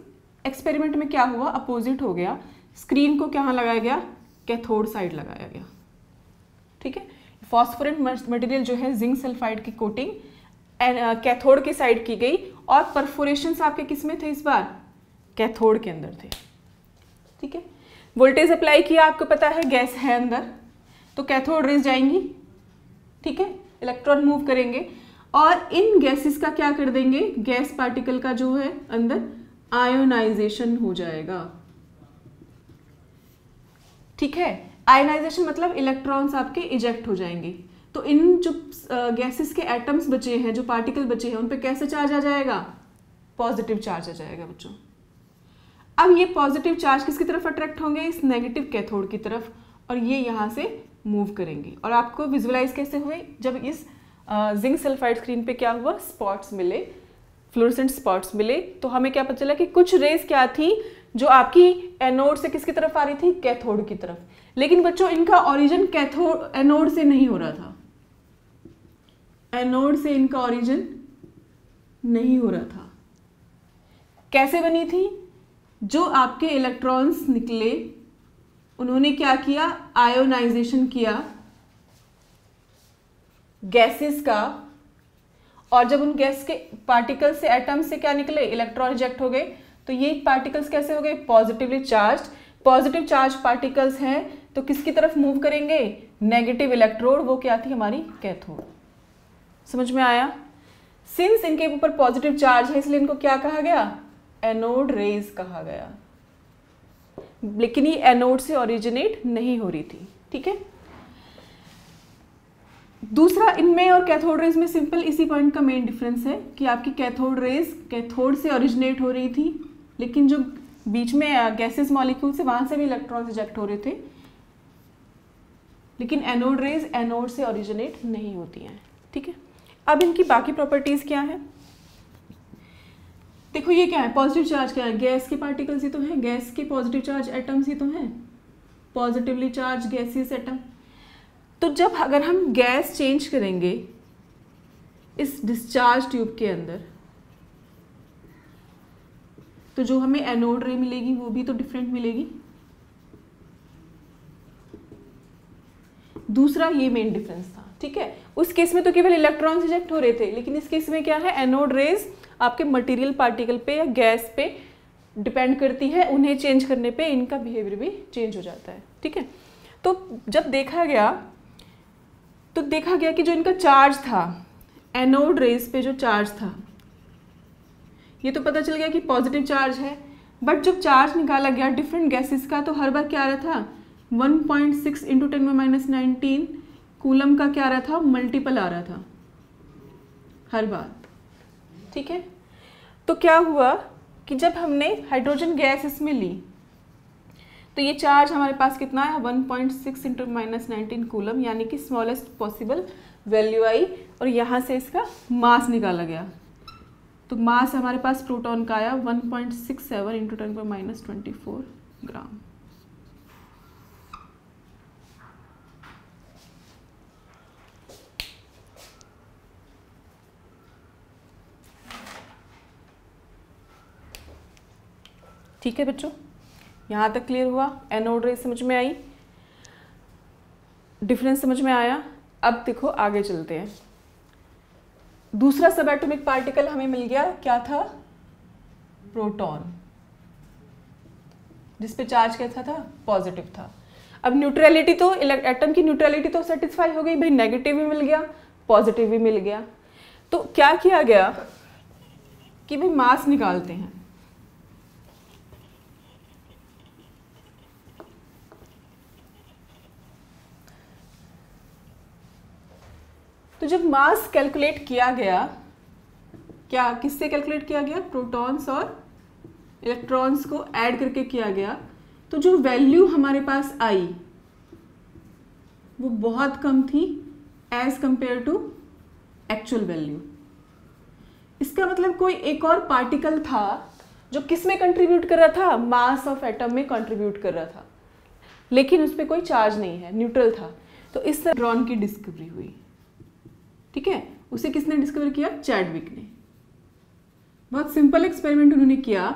[SPEAKER 1] एक्सपेरिमेंट में क्या हुआ, अपोजिट हो गया, स्क्रीन को कहाँ लगाया गया, कैथोड साइड लगाया गया। ठीक है, फॉस्फोरेंट मटेरियल जो है जिंक सल्फाइड की कोटिंग कैथोड की साइड की गई और परफोरेशन आपके किस में थे, इस बार कैथोड के अंदर थे। ठीक है, वोल्टेज अप्लाई किया, आपको पता है गैस है अंदर, तो कैथोड रेज जाएंगी। ठीक है, इलेक्ट्रॉन मूव करेंगे और इन गैसेस का क्या कर देंगे, गैस पार्टिकल का जो है अंदर आयोनाइजेशन हो जाएगा। ठीक है, आयोनाइजेशन मतलब इलेक्ट्रॉन्स आपके इजेक्ट हो जाएंगे। तो इन जो गैसेस के एटम्स बचे हैं, जो पार्टिकल बचे हैं, उन पे कैसे चार्ज आ जाएगा, पॉजिटिव चार्ज आ जाएगा बच्चों। अब ये पॉजिटिव चार्ज किसकी तरफ अट्रैक्ट होंगे, इस नेगेटिव कैथोड की तरफ, और ये यहाँ से मूव करेंगे। और आपको विजुअलाइज कैसे हुए, जब इस जिंक सल्फाइड स्क्रीन पे क्या हुआ, स्पॉट्स मिले, फ्लोरेसेंट स्पॉट्स मिले, तो हमें क्या पता चला कि कुछ रेज क्या थी जो आपकी एनोड से किसकी तरफ आ रही थी, कैथोड की तरफ। लेकिन बच्चों इनका ओरिजिन कैथोड एनोड से नहीं हो रहा था, एनोड से इनका ओरिजिन नहीं हो रहा था। कैसे बनी थी, जो आपके इलेक्ट्रॉन्स निकले उन्होंने क्या किया, आयोनाइजेशन किया गैसेस का, और जब उन गैस के पार्टिकल्स से, एटम से क्या निकले, इलेक्ट्रॉन रिजेक्ट हो गए, तो ये पार्टिकल्स कैसे हो गए, positively charged. Positive charge particles हैं तो किसकी तरफ मूव करेंगे, नेगेटिव इलेक्ट्रोड, वो क्या थी हमारी कैथोड। समझ में आया। सिंस इनके ऊपर पॉजिटिव चार्ज है इसलिए इनको क्या कहा गया, एनोड रेज कहा गया। लेकिन ये एनोड से ओरिजिनेट नहीं हो रही थी। ठीक है, दूसरा, इनमें और कैथोड रेज में सिंपल इसी पॉइंट का मेन डिफरेंस है कि आपकी कैथोड रेज कैथोड से ओरिजिनेट हो रही थी, लेकिन जो बीच में गैसेस मॉलिक्यूल से, वहां से भी इलेक्ट्रॉन रिजेक्ट हो रहे थे। लेकिन एनोड रेज एनोड से ओरिजिनेट नहीं होती हैं। ठीक है, अब इनकी बाकी प्रॉपर्टीज क्या है, देखो ये क्या है, पॉजिटिव चार्ज क्या है, गैस के पार्टिकल्स ही तो हैं, गैस के पॉजिटिव चार्ज एटम्स ही तो हैं, पॉजिटिवली चार्ज गैसियस एटम। तो जब अगर हम गैस चेंज करेंगे इस डिस्चार्ज ट्यूब के अंदर, तो जो हमें एनोड रे मिलेगी वो भी तो डिफरेंट मिलेगी। दूसरा ये मेन डिफरेंस था। ठीक है, उस केस में तो केवल इलेक्ट्रॉन रिजेक्ट हो रहे थे, लेकिन इस केस में क्या है, एनोड रेज आपके मटेरियल पार्टिकल पे या गैस पे डिपेंड करती है, उन्हें चेंज करने पे इनका बिहेवियर भी चेंज हो जाता है। ठीक है, तो जब देखा गया कि जो इनका चार्ज था, एनोड रेज पे जो चार्ज था, ये तो पता चल गया कि पॉजिटिव चार्ज है, बट जब चार्ज निकाला गया डिफरेंट गैसेस का, तो हर बार क्या आ रहा था, 1.6 × 10⁻19 कूलम का क्या आ रहा था, मल्टीपल आ रहा था हर बार। ठीक है, तो क्या हुआ कि जब हमने हाइड्रोजन गैस इसमें ली, तो ये चार्ज हमारे पास कितना है, 1.6 × 10⁻19 कूलम, यानी कि स्मॉलेस्ट पॉसिबल वैल्यू आई, और यहाँ से इसका मास निकाला गया। तो मास हमारे पास प्रोटॉन का आया 1.67 × 10⁻24 ग्राम। ठीक है बच्चों, यहाँ तक क्लियर हुआ, एनोड रेज समझ में आई। डिफरेंस समझ में आया? अब देखो आगे चलते हैं। दूसरा सब एटॉमिक पार्टिकल हमें मिल गया, क्या था? प्रोटॉन, जिस पे चार्ज कैसा था? पॉजिटिव था। अब न्यूट्रलिटी तो, एटम की न्यूट्रलिटी तो सेटिस्फाई हो गई भाई, नेगेटिव भी मिल गया, पॉजिटिव भी मिल गया। तो क्या किया गया कि भाई मास निकालते हैं। तो जब मास कैलकुलेट किया गया, क्या किससे कैलकुलेट किया गया? प्रोटॉन्स और इलेक्ट्रॉन्स को ऐड करके किया गया। तो जो वैल्यू हमारे पास आई वो बहुत कम थी as compare to actual value. इसका मतलब कोई एक और पार्टिकल था जो किस में कंट्रीब्यूट कर रहा था? मास ऑफ एटम में कंट्रीब्यूट कर रहा था, लेकिन उस पर कोई चार्ज नहीं है, न्यूट्रल था। तो इस तरह न्यूट्रॉन की डिस्कवरी हुई। ठीक है, उसे किसने डिस्कवर किया? चैडविक ने। बहुत सिंपल एक्सपेरिमेंट उन्होंने किया।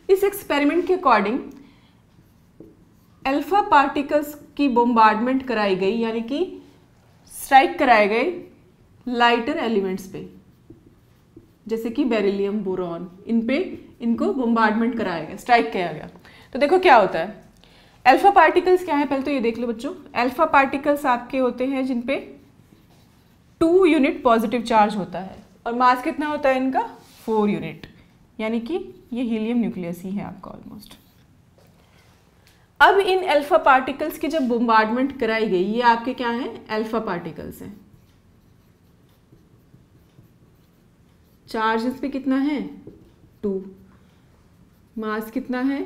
[SPEAKER 1] इस एक्सपेरिमेंट के अकॉर्डिंग अल्फा पार्टिकल्स की बॉम्बार्डमेंट कराई गई, यानी कि स्ट्राइक कराए गए लाइटर एलिमेंट्स पे, जैसे कि बेरिलियम, बोरॉन, इन पे इनको बॉम्बार्डमेंट कराया गया, स्ट्राइक किया गया। तो देखो क्या होता है। अल्फा पार्टिकल्स क्या है, पहले तो ये देख लो बच्चों। अल्फा पार्टिकल्स आपके होते हैं जिन पे 2 यूनिट पॉजिटिव चार्ज होता है, और मास कितना होता है इनका? 4 यूनिट, यानी कि ये हीलियम न्यूक्लियस ही है आपका ऑलमोस्ट। अब इन अल्फा पार्टिकल्स की जब बॉम्बार्डमेंट कराई गई, ये आपके क्या हैं? अल्फा पार्टिकल्स हैं। चार्ज इस पे कितना है? 2। मास कितना है?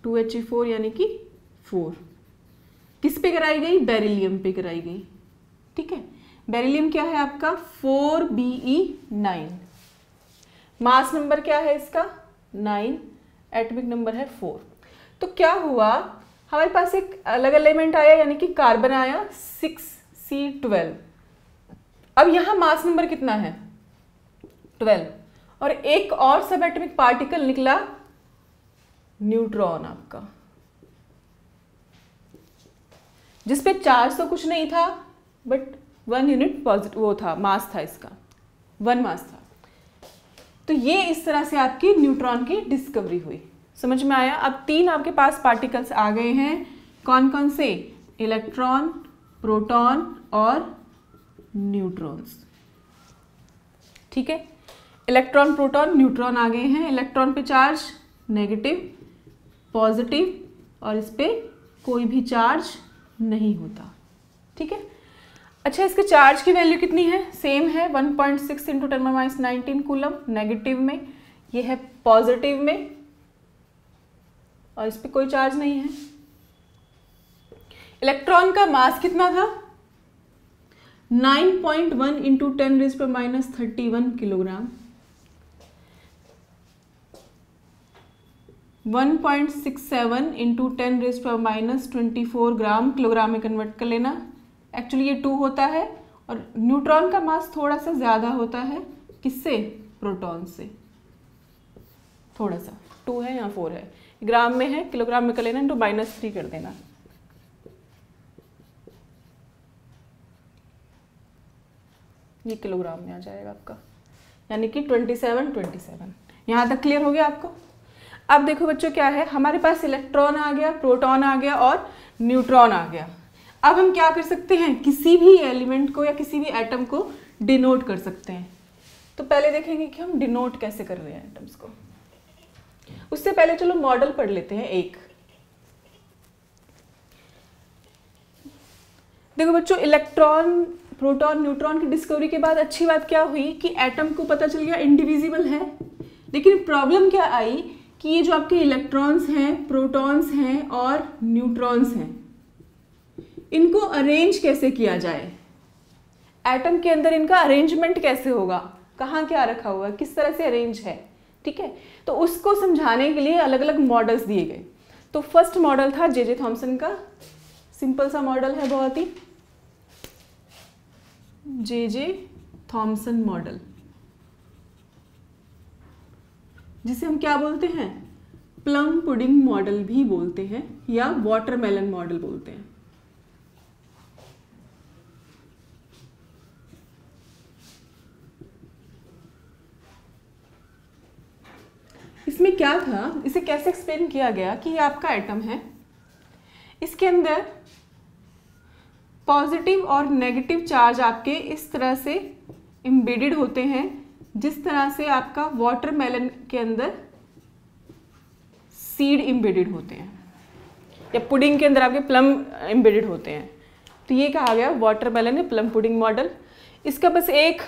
[SPEAKER 1] 2He4, यानी कि 4। किस पे कराई गई? बेरिलियम पे कराई गई। ठीक है, बेरिलियम क्या है आपका? 4Be9। मास नंबर क्या है इसका? 9। एटॉमिक नंबर है 4। तो क्या हुआ, हमारे पास एक अलग एलिमेंट आया, यानी कि कार्बन आया 6C12। अब यहां मास नंबर कितना है? 12। और एक और सब एटॉमिक पार्टिकल निकला, न्यूट्रॉन आपका, जिसपे चार्ज तो कुछ नहीं था, बट 1 यूनिट पॉजिटिव वो था, मास था इसका, 1 मास था। तो ये इस तरह से आपकी न्यूट्रॉन की डिस्कवरी हुई। समझ में आया? अब 3 आपके पास पार्टिकल्स आ गए हैं। कौन कौन से? इलेक्ट्रॉन, प्रोटॉन और न्यूट्रॉन्स। ठीक है, इलेक्ट्रॉन, प्रोटॉन, न्यूट्रॉन आ गए हैं। इलेक्ट्रॉन पे चार्ज नेगेटिव, पॉजिटिव, और इस पे कोई भी चार्ज नहीं होता। ठीक है, अच्छा, इसके चार्ज की वैल्यू कितनी है? सेम है, 1.6 × 10⁻19 कूलम नेगेटिव में, ये है पॉजिटिव में, और इस पे कोई चार्ज नहीं है। इलेक्ट्रॉन का मास कितना था? 9.1 × 10⁻31 किलोग्राम। 1.67 × 10⁻24 ग्राम, किलोग्राम में कन्वर्ट कर लेना। एक्चुअली ये 2 होता है, और न्यूट्रॉन का मास थोड़ा सा ज़्यादा होता है। किससे? प्रोटॉन से। थोड़ा सा 2 है, यहाँ 4 है, ग्राम में है, किलोग्राम में कर लेना, तो -3 कर देना। ये किलोग्राम में आ जाएगा आपका, यानी कि 27। यहाँ तक क्लियर हो गया आपको? अब देखो बच्चों क्या है, हमारे पास इलेक्ट्रॉन आ गया, प्रोटॉन आ गया और न्यूट्रॉन आ गया। अब हम क्या कर सकते हैं? किसी भी एलिमेंट को या किसी भी एटम को डिनोट कर सकते हैं। तो पहले देखेंगे कि हम डिनोट कैसे कर रहे हैं एटम्स को। उससे पहले चलो मॉडल पढ़ लेते हैं एक। देखो बच्चों, इलेक्ट्रॉन, प्रोटॉन, न्यूट्रॉन की डिस्कवरी के बाद अच्छी बात क्या हुई कि एटम को पता चल गया इंडिविजिबल है। लेकिन प्रॉब्लम क्या आई कि ये जो आपके इलेक्ट्रॉन्स हैं, प्रोटॉन्स हैं और न्यूट्रॉन्स हैं, इनको अरेंज कैसे किया जाए? एटम के अंदर इनका अरेंजमेंट कैसे होगा? कहाँ क्या रखा हुआ है, किस तरह से अरेंज है? ठीक है, तो उसको समझाने के लिए अलग अलग मॉडल्स दिए गए। तो फर्स्ट मॉडल था जे थॉमसन का, सिंपल सा मॉडल है बहुत ही, जे थॉमसन मॉडल, जिसे हम क्या बोलते हैं? प्लम पुडिंग मॉडल भी बोलते हैं, या वाटरमेलन मॉडल बोलते हैं। इसमें क्या था, इसे कैसे एक्सप्लेन किया गया कि ये आपका एटम है, इसके अंदर पॉजिटिव और नेगेटिव चार्ज आपके इस तरह से एम्बेडेड होते हैं, जिस तरह से आपका वाटरमेलन के अंदर सीड एम्बेडेड होते हैं या पुडिंग के अंदर आपके प्लम एम्बेडेड होते हैं। तो ये कहा गया वाटरमेलन या प्लम पुडिंग मॉडल। इसका बस एक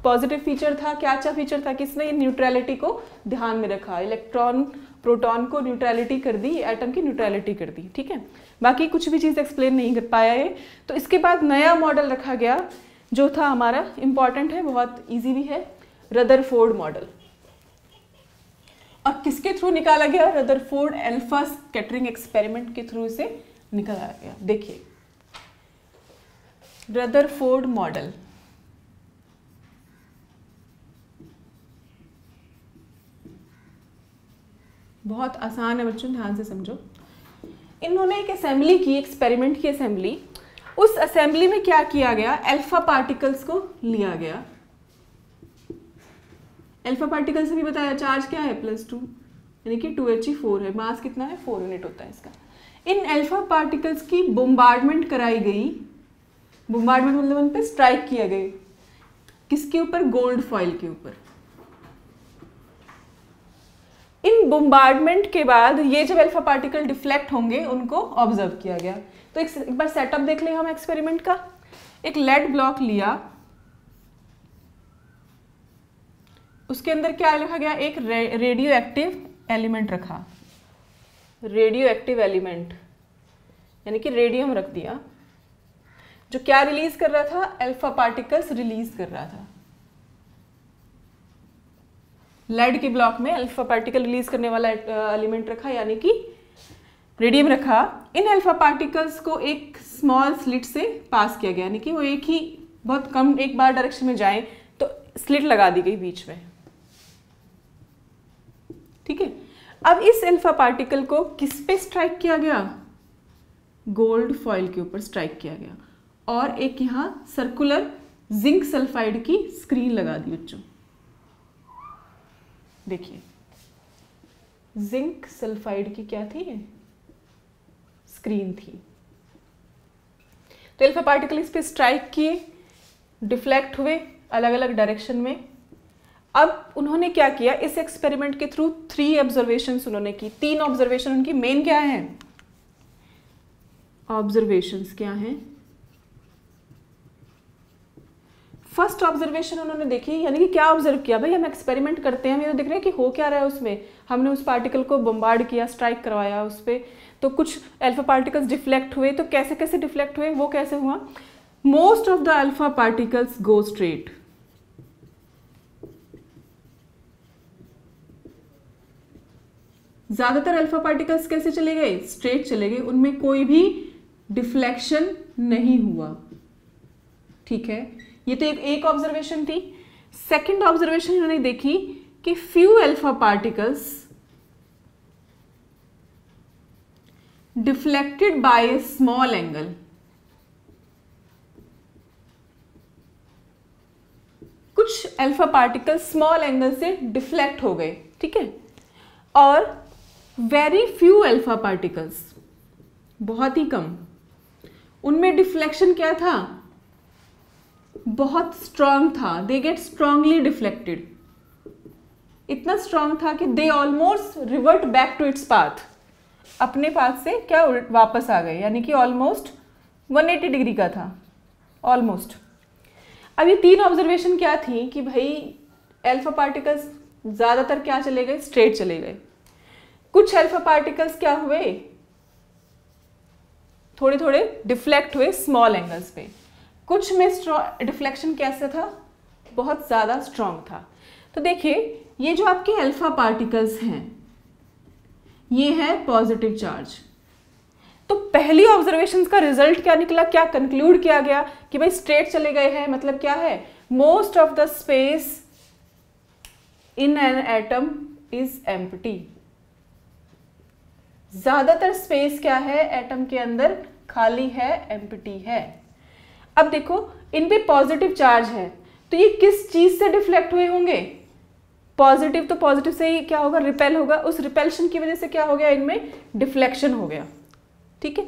[SPEAKER 1] पॉजिटिव फीचर था, क्या अच्छा फीचर था कि इसने न्यूट्रलिटी को ध्यान में रखा, इलेक्ट्रॉन प्रोटॉन को न्यूट्रलिटी कर दी, एटम की न्यूट्रलिटी कर दी, ठीक है। बाकी कुछ भी चीज़ एक्सप्लेन नहीं कर पाया है। तो इसके बाद नया मॉडल रखा गया जो था हमारा इम्पॉर्टेंट है, बहुत ईजी भी है, रदरफोर्ड मॉडल। और किसके थ्रू निकाला गया? रदरफोर्ड अल्फा स्कैटरिंग एक्सपेरिमेंट के थ्रू इसे निकाला गया। देखिए रदरफोर्ड मॉडल, बहुत आसान है बच्चों, ध्यान से समझो। इन्होंने एक असेंबली की, एक्सपेरिमेंट की असेंबली। उस असेंबली में क्या किया गया, अल्फा पार्टिकल्स को लिया गया। अल्फा पार्टिकल्स भी बताया चार्ज क्या है +2, यानी कि 2He4 है, मास कितना है 4 यूनिट होता है इसका। इन अल्फा पार्टिकल्स की बोम्बार्डमेंट कराई गई, बोम्बार्डमेंट मतलब उन पे स्ट्राइक किया गया, किसके ऊपर? गोल्ड फॉइल के ऊपर। इन बोम्बार्डमेंट के बाद ये जब अल्फा पार्टिकल डिफ्लेक्ट होंगे उनको ऑब्जर्व किया गया। तो एक बार सेटअप देख लें हम एक्सपेरिमेंट का। एक लेड ब्लॉक लिया, उसके अंदर क्या रखा गया? एक रेडियो एक्टिव एलिमेंट रखा, रेडियो एक्टिव एलिमेंट यानी कि रेडियम रख दिया, जो क्या रिलीज कर रहा था? अल्फा पार्टिकल्स रिलीज कर रहा था। लेड के ब्लॉक में अल्फा पार्टिकल रिलीज करने वाला एलिमेंट रखा, यानी कि रेडियम रखा। इन अल्फा पार्टिकल्स को एक स्मॉल स्लिट से पास किया गया, यानी कि वो एक ही बहुत कम एक बार डायरेक्शन में जाएं तो स्लिट लगा दी गई बीच में, ठीक है। अब इस अल्फा पार्टिकल को किस पे स्ट्राइक किया गया? गोल्ड फॉइल के ऊपर स्ट्राइक किया गया, और एक यहाँ सर्कुलर जिंक सल्फाइड की स्क्रीन लगा दी बच्चों। देखिए जिंक सल्फाइड की क्या थी? स्क्रीन थी। तो अल्फा पार्टिकल इस पे स्ट्राइक किए, डिफ्लेक्ट हुए अलग अलग डायरेक्शन में। अब उन्होंने क्या किया, इस एक्सपेरिमेंट के थ्रू 3 ऑब्जर्वेशंस उन्होंने की। 3 ऑब्जर्वेशन उनकी मेन क्या है? ऑब्जर्वेशंस क्या हैं? फर्स्ट ऑब्जर्वेशन उन्होंने देखी, यानी कि क्या ऑब्जर्व किया? भाई हम एक्सपेरिमेंट करते हैं, हम ये तो देख रहे हैं कि हो क्या रहा है उसमें। हमने उस पार्टिकल को बम्बार्ड किया, स्ट्राइक करवाया उस पर, तो कुछ अल्फा पार्टिकल्स डिफ्लेक्ट हुए। तो कैसे कैसे डिफ्लेक्ट हुए, वो कैसे हुआ? Most of the alpha particles go straight, ज्यादातर अल्फा पार्टिकल्स कैसे चले गए? स्ट्रेट चले गए, उनमें कोई भी डिफ्लेक्शन नहीं हुआ, ठीक है। ये तो एक ऑब्जर्वेशन थी। सेकंड ऑब्जर्वेशन इन्होंने देखी कि few alpha particles deflected by A small angle, कुछ अल्फा पार्टिकल्स स्मॉल एंगल से डिफ्लेक्ट हो गए, ठीक है। और वेरी फ्यू अल्फा पार्टिकल्स, बहुत ही कम, उनमें डिफ्लेक्शन क्या था? बहुत स्ट्रांग था, दे गेट स्ट्रांगली डिफ्लेक्टेड। इतना स्ट्रांग था कि they almost revert back to its path, अपने पाथ से क्या वापस आ गए, यानी कि ऑलमोस्ट 180 डिग्री का था, ऑलमोस्ट। अब ये 3 ऑब्जर्वेशन क्या थी कि भाई अल्फा पार्टिकल्स ज्यादातर क्या चले गए? स्ट्रेट चले गए। कुछ अल्फा पार्टिकल्स क्या हुए? थोड़े थोड़े डिफ्लेक्ट हुए स्मॉल एंगल्स पे। कुछ में डिफ्लेक्शन कैसा था? बहुत ज़्यादा स्ट्रॉन्ग था। तो देखिए ये जो आपके अल्फा पार्टिकल्स हैं ये है पॉजिटिव चार्ज। तो पहली ऑब्जर्वेशन का रिजल्ट क्या निकला, क्या कंक्लूड किया गया कि भाई स्ट्रेट चले गए हैं, मतलब क्या है? Most of the space in an atom is empty. ज्यादातर स्पेस क्या है एटम के अंदर? खाली है, एम्प्टी है। अब देखो इन पे पॉजिटिव चार्ज है, तो ये किस चीज से डिफ्लेक्ट हुए होंगे? पॉजिटिव, तो पॉजिटिव से ही क्या होगा, रिपेल होगा, उस रिपेल्शन की वजह से क्या हो गया, इनमें डिफ्लेक्शन हो गया। ठीक है,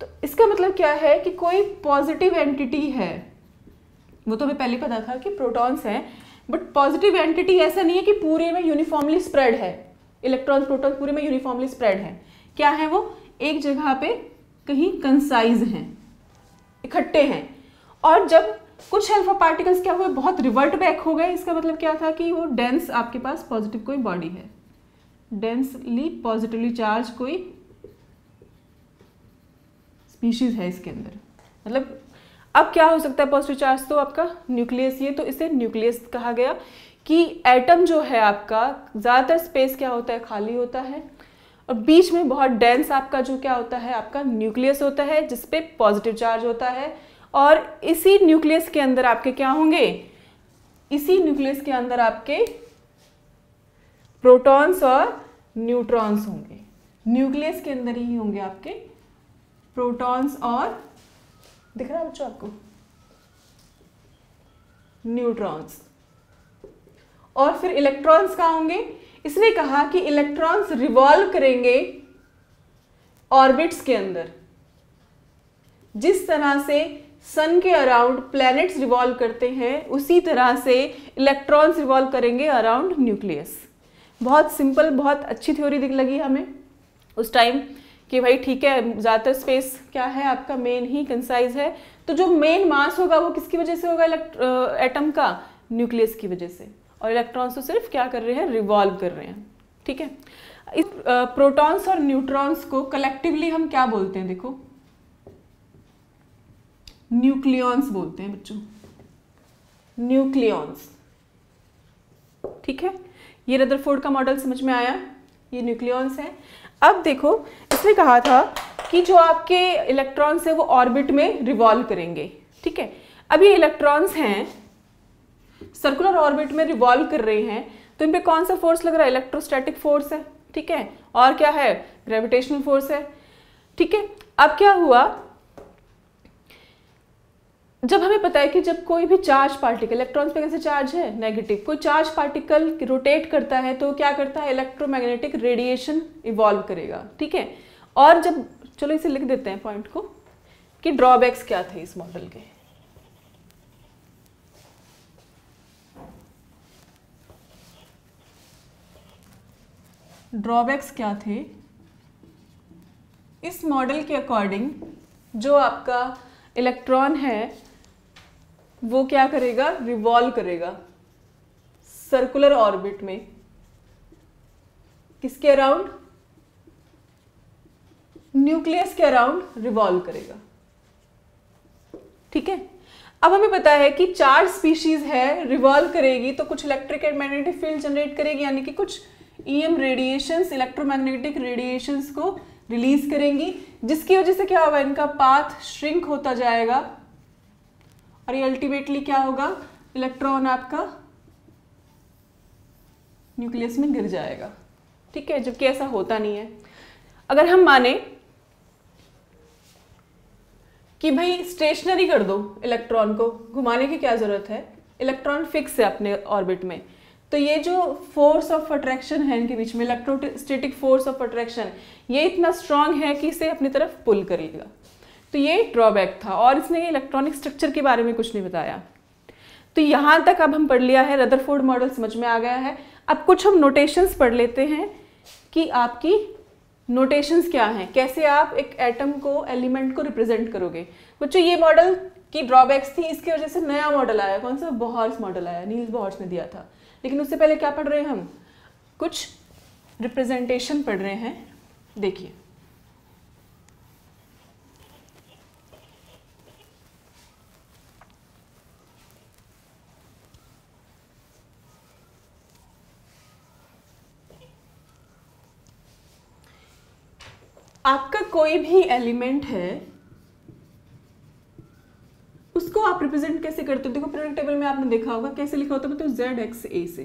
[SPEAKER 1] तो इसका मतलब क्या है कि कोई पॉजिटिव एंटिटी है, वो तो हमें पहले पता था कि प्रोटॉन्स हैं, बट पॉजिटिव एंटिटी ऐसा नहीं है कि पूरे में यूनिफॉर्मली स्प्रेड है, इलेक्ट्रॉन प्रोटॉन पूरे में यूनिफॉर्मली स्प्रेड है। क्या है वो, एक जगह पे कहीं कंसाइज हैं, इकट्ठे हैं, और जब कुछ अल्फा पार्टिकल्स क्या हुए, बहुत रिवर्ट बैक हो गए। इसका मतलब क्या था कि वो डेंस, आपके पास पॉजिटिव कोई बॉडी है, डेंसली पॉजिटिवली चार्ज कोई स्पीशीज है इसके अंदर। मतलब अब क्या हो सकता है पॉजिटिव चार्ज, तो आपका न्यूक्लियस, ये तो इसे न्यूक्लियस कहा गया कि एटम जो है आपका ज़्यादातर स्पेस क्या होता है, खाली होता है, और बीच में बहुत डेंस आपका जो क्या होता है, आपका न्यूक्लियस होता है जिसपे पॉजिटिव चार्ज होता है। और इसी न्यूक्लियस के अंदर आपके क्या होंगे, इसी न्यूक्लियस के अंदर आपके प्रोटॉन्स और न्यूट्रॉन्स होंगे, न्यूक्लियस के अंदर ही होंगे आपके प्रोटॉन्स और, दिख रहा है बच्चों आपको, न्यूट्रॉन्स। और फिर इलेक्ट्रॉन्स कहाँ होंगे, इसने कहा कि इलेक्ट्रॉन्स रिवॉल्व करेंगे ऑर्बिट्स के अंदर, जिस तरह से सन के अराउंड प्लैनेट्स रिवॉल्व करते हैं उसी तरह से इलेक्ट्रॉन्स रिवॉल्व करेंगे अराउंड न्यूक्लियस। बहुत सिंपल, बहुत अच्छी थ्योरी दिख लगी हमें उस टाइम कि भाई ठीक है, ज़्यादातर स्पेस क्या है आपका मेन ही कंसाइज है, तो जो मेन मास होगा वो किसकी वजह से होगा, एटम का, न्यूक्लियस की वजह से, और इलेक्ट्रॉन्स तो सिर्फ क्या कर रहे हैं, रिवॉल्व कर रहे हैं। ठीक है, इस प्रोटॉन्स और न्यूट्रॉन्स को कलेक्टिवली हम क्या बोलते हैं, देखो न्यूक्लियॉन्स बोलते हैं बच्चों, न्यूक्लियॉन्स। ठीक है, ये रदरफोर्ड का मॉडल समझ में आया, ये न्यूक्लियॉन्स हैं। अब देखो, इसने कहा था कि जो आपके इलेक्ट्रॉन्स हैं वो ऑर्बिट में रिवॉल्व करेंगे। ठीक है, अब ये इलेक्ट्रॉन्स हैं सर्कुलर ऑर्बिट में रिवॉल्व कर रहे हैं, तो इन पे कौन सा फोर्स लग रहा है, इलेक्ट्रोस्टैटिक फोर्स है। ठीक है, और क्या है, ग्रेविटेशनल फोर्स है। ठीक है, अब क्या हुआ, जब हमें पता है कि जब कोई भी चार्ज पार्टिकल, इलेक्ट्रॉन्स पे कैसे चार्ज है, नेगेटिव, कोई चार्ज पार्टिकल रोटेट करता है तो क्या करता है, इलेक्ट्रोमैग्नेटिक रेडिएशन इवॉल्व करेगा। ठीक है, और जब, चलो इसे लिख देते हैं पॉइंट को, कि ड्रॉबैक्स क्या थे इस मॉडल के। ड्रॉबैक्स क्या थे इस मॉडल के अकॉर्डिंग, जो आपका इलेक्ट्रॉन है वो क्या करेगा, रिवॉल्व करेगा सर्कुलर ऑर्बिट में, किसके अराउंड, न्यूक्लियस के अराउंड रिवॉल्व करेगा। ठीक है, अब हमें पता है कि चार्ज स्पीशीज है, रिवॉल्व करेगी तो कुछ electric and magnetic field generate करेगी, यानी कि कुछ ईएम रेडिएशंस, इलेक्ट्रोमैग्नेटिक रेडिएशंस को रिलीज करेंगी, जिसकी वजह से क्या होगा, इनका पाथ श्रिंक होता जाएगा, और ये अल्टीमेटली क्या होगा, इलेक्ट्रॉन आपका न्यूक्लियस में गिर जाएगा। ठीक है, जबकि ऐसा होता नहीं है। अगर हम माने कि भाई स्टेशनरी कर दो इलेक्ट्रॉन को, घुमाने की क्या जरूरत है, इलेक्ट्रॉन फिक्स है अपने ऑर्बिट में, तो ये जो फोर्स ऑफ अट्रैक्शन है इनके बीच में, इलेक्ट्रोस्टैटिक फोर्स ऑफ अट्रैक्शन, ये इतना स्ट्रांग है कि इसे अपनी तरफ पुल कर लेगा। तो ये ड्रॉबैक था, और इसने इलेक्ट्रॉनिक स्ट्रक्चर के बारे में कुछ नहीं बताया। तो यहाँ तक अब हम पढ़ लिया है, रदरफोर्ड मॉडल समझ में आ गया है। अब कुछ हम नोटेशंस पढ़ लेते हैं कि आपकी नोटेशंस क्या हैं, कैसे आप एक एटम को, एलिमेंट को रिप्रेजेंट करोगे। बच्चों ये मॉडल की ड्रॉबैक्स थी, इसकी वजह से नया मॉडल आया, कौन सा, बोहर्स मॉडल आया, नील्स बोहर्स ने दिया था। लेकिन उससे पहले क्या पढ़ रहे हैं हम, कुछ रिप्रेजेंटेशन पढ़ रहे हैं। देखिए, आपका कोई भी एलिमेंट है उसको आप रिप्रेजेंट कैसे करते हो, देखो पीरियोडिक टेबल में आपने देखा होगा कैसे लिखा होता है, मतलब ZXA से।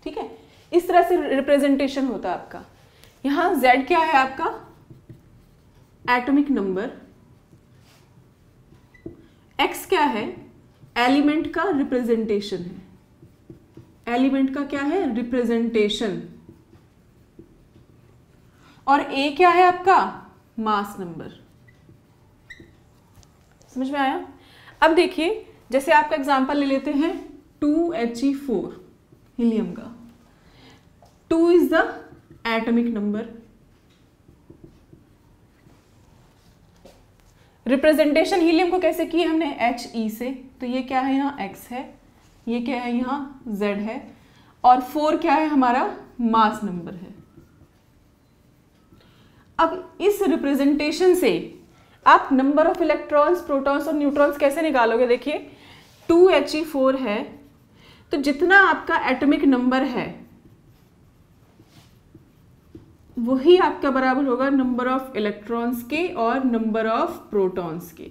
[SPEAKER 1] ठीक है, इस तरह से रिप्रेजेंटेशन होता है आपका। यहां Z क्या है आपका, एटॉमिक नंबर, X क्या है, एलिमेंट का रिप्रेजेंटेशन है, एलिमेंट का क्या है, रिप्रेजेंटेशन, और ए क्या है आपका, मास नंबर। समझ में आया? अब देखिए, जैसे आपका एग्जांपल ले लेते हैं 2He4 हीलियम का। 2 is the atomic number. Representation helium को कैसे किए हमने, He से, तो ये क्या है यहाँ x है, ये क्या है यहाँ z है, और 4 क्या है हमारा मास नंबर है। अब इस रिप्रेजेंटेशन से आप नंबर ऑफ इलेक्ट्रॉन्स, प्रोटॉन्स और न्यूट्रॉन्स कैसे निकालोगे? देखिए 2He4 है, तो जितना आपका एटॉमिक नंबर है वही आपका बराबर होगा नंबर ऑफ इलेक्ट्रॉन्स के और नंबर ऑफ प्रोटॉन्स के।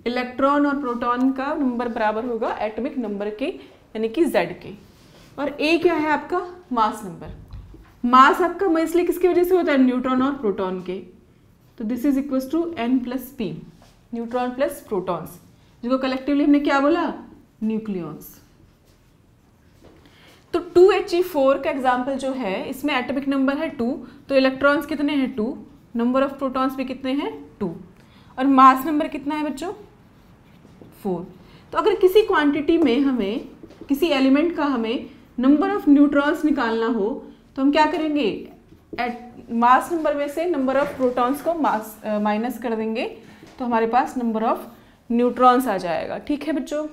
[SPEAKER 1] इलेक्ट्रॉन और प्रोटॉन का नंबर बराबर होगा एटॉमिक नंबर के, यानी कि Z के। और A क्या है आपका, मास नंबर। मास आपका इसलिए किसकी वजह से होता है, न्यूट्रॉन और प्रोटॉन के। तो this is equal to N+P, neutron plus protons, जिसको कलेक्टिवली हमने क्या बोला, न्यूक्लियॉन्स। तो 2He4 का एग्जाम्पल जो है, इसमें एटॉमिक नंबर है 2, तो इलेक्ट्रॉन्स कितने हैं 2, नंबर ऑफ प्रोटॉन्स भी कितने हैं 2, और मास नंबर कितना है बच्चों 4। तो अगर किसी क्वांटिटी में हमें, किसी एलिमेंट का हमें नंबर ऑफ न्यूट्रॉन्स निकालना हो, तो हम क्या करेंगे, मास नंबर में से नंबर ऑफ प्रोटॉन्स को माइनस कर देंगे, तो हमारे पास नंबर ऑफ न्यूट्रॉन्स आ जाएगा। ठीक है बच्चों?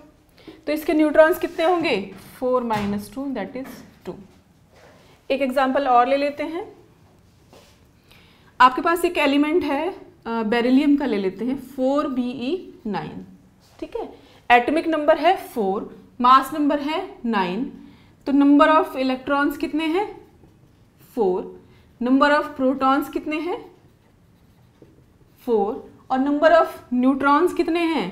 [SPEAKER 1] तो इसके न्यूट्रॉन्स कितने होंगे, 4 - 2 दैट इज 2। एक एग्जांपल और ले लेते हैं। आपके पास एक एलिमेंट है बेरिलियम का, ले लेते हैं 4Be9। ठीक है, एटॉमिक नंबर है 4, मास नंबर है 9, तो नंबर ऑफ इलेक्ट्रॉन्स कितने हैं 4, नंबर ऑफ प्रोटॉन्स कितने हैं 4, और नंबर ऑफ न्यूट्रॉन्स कितने हैं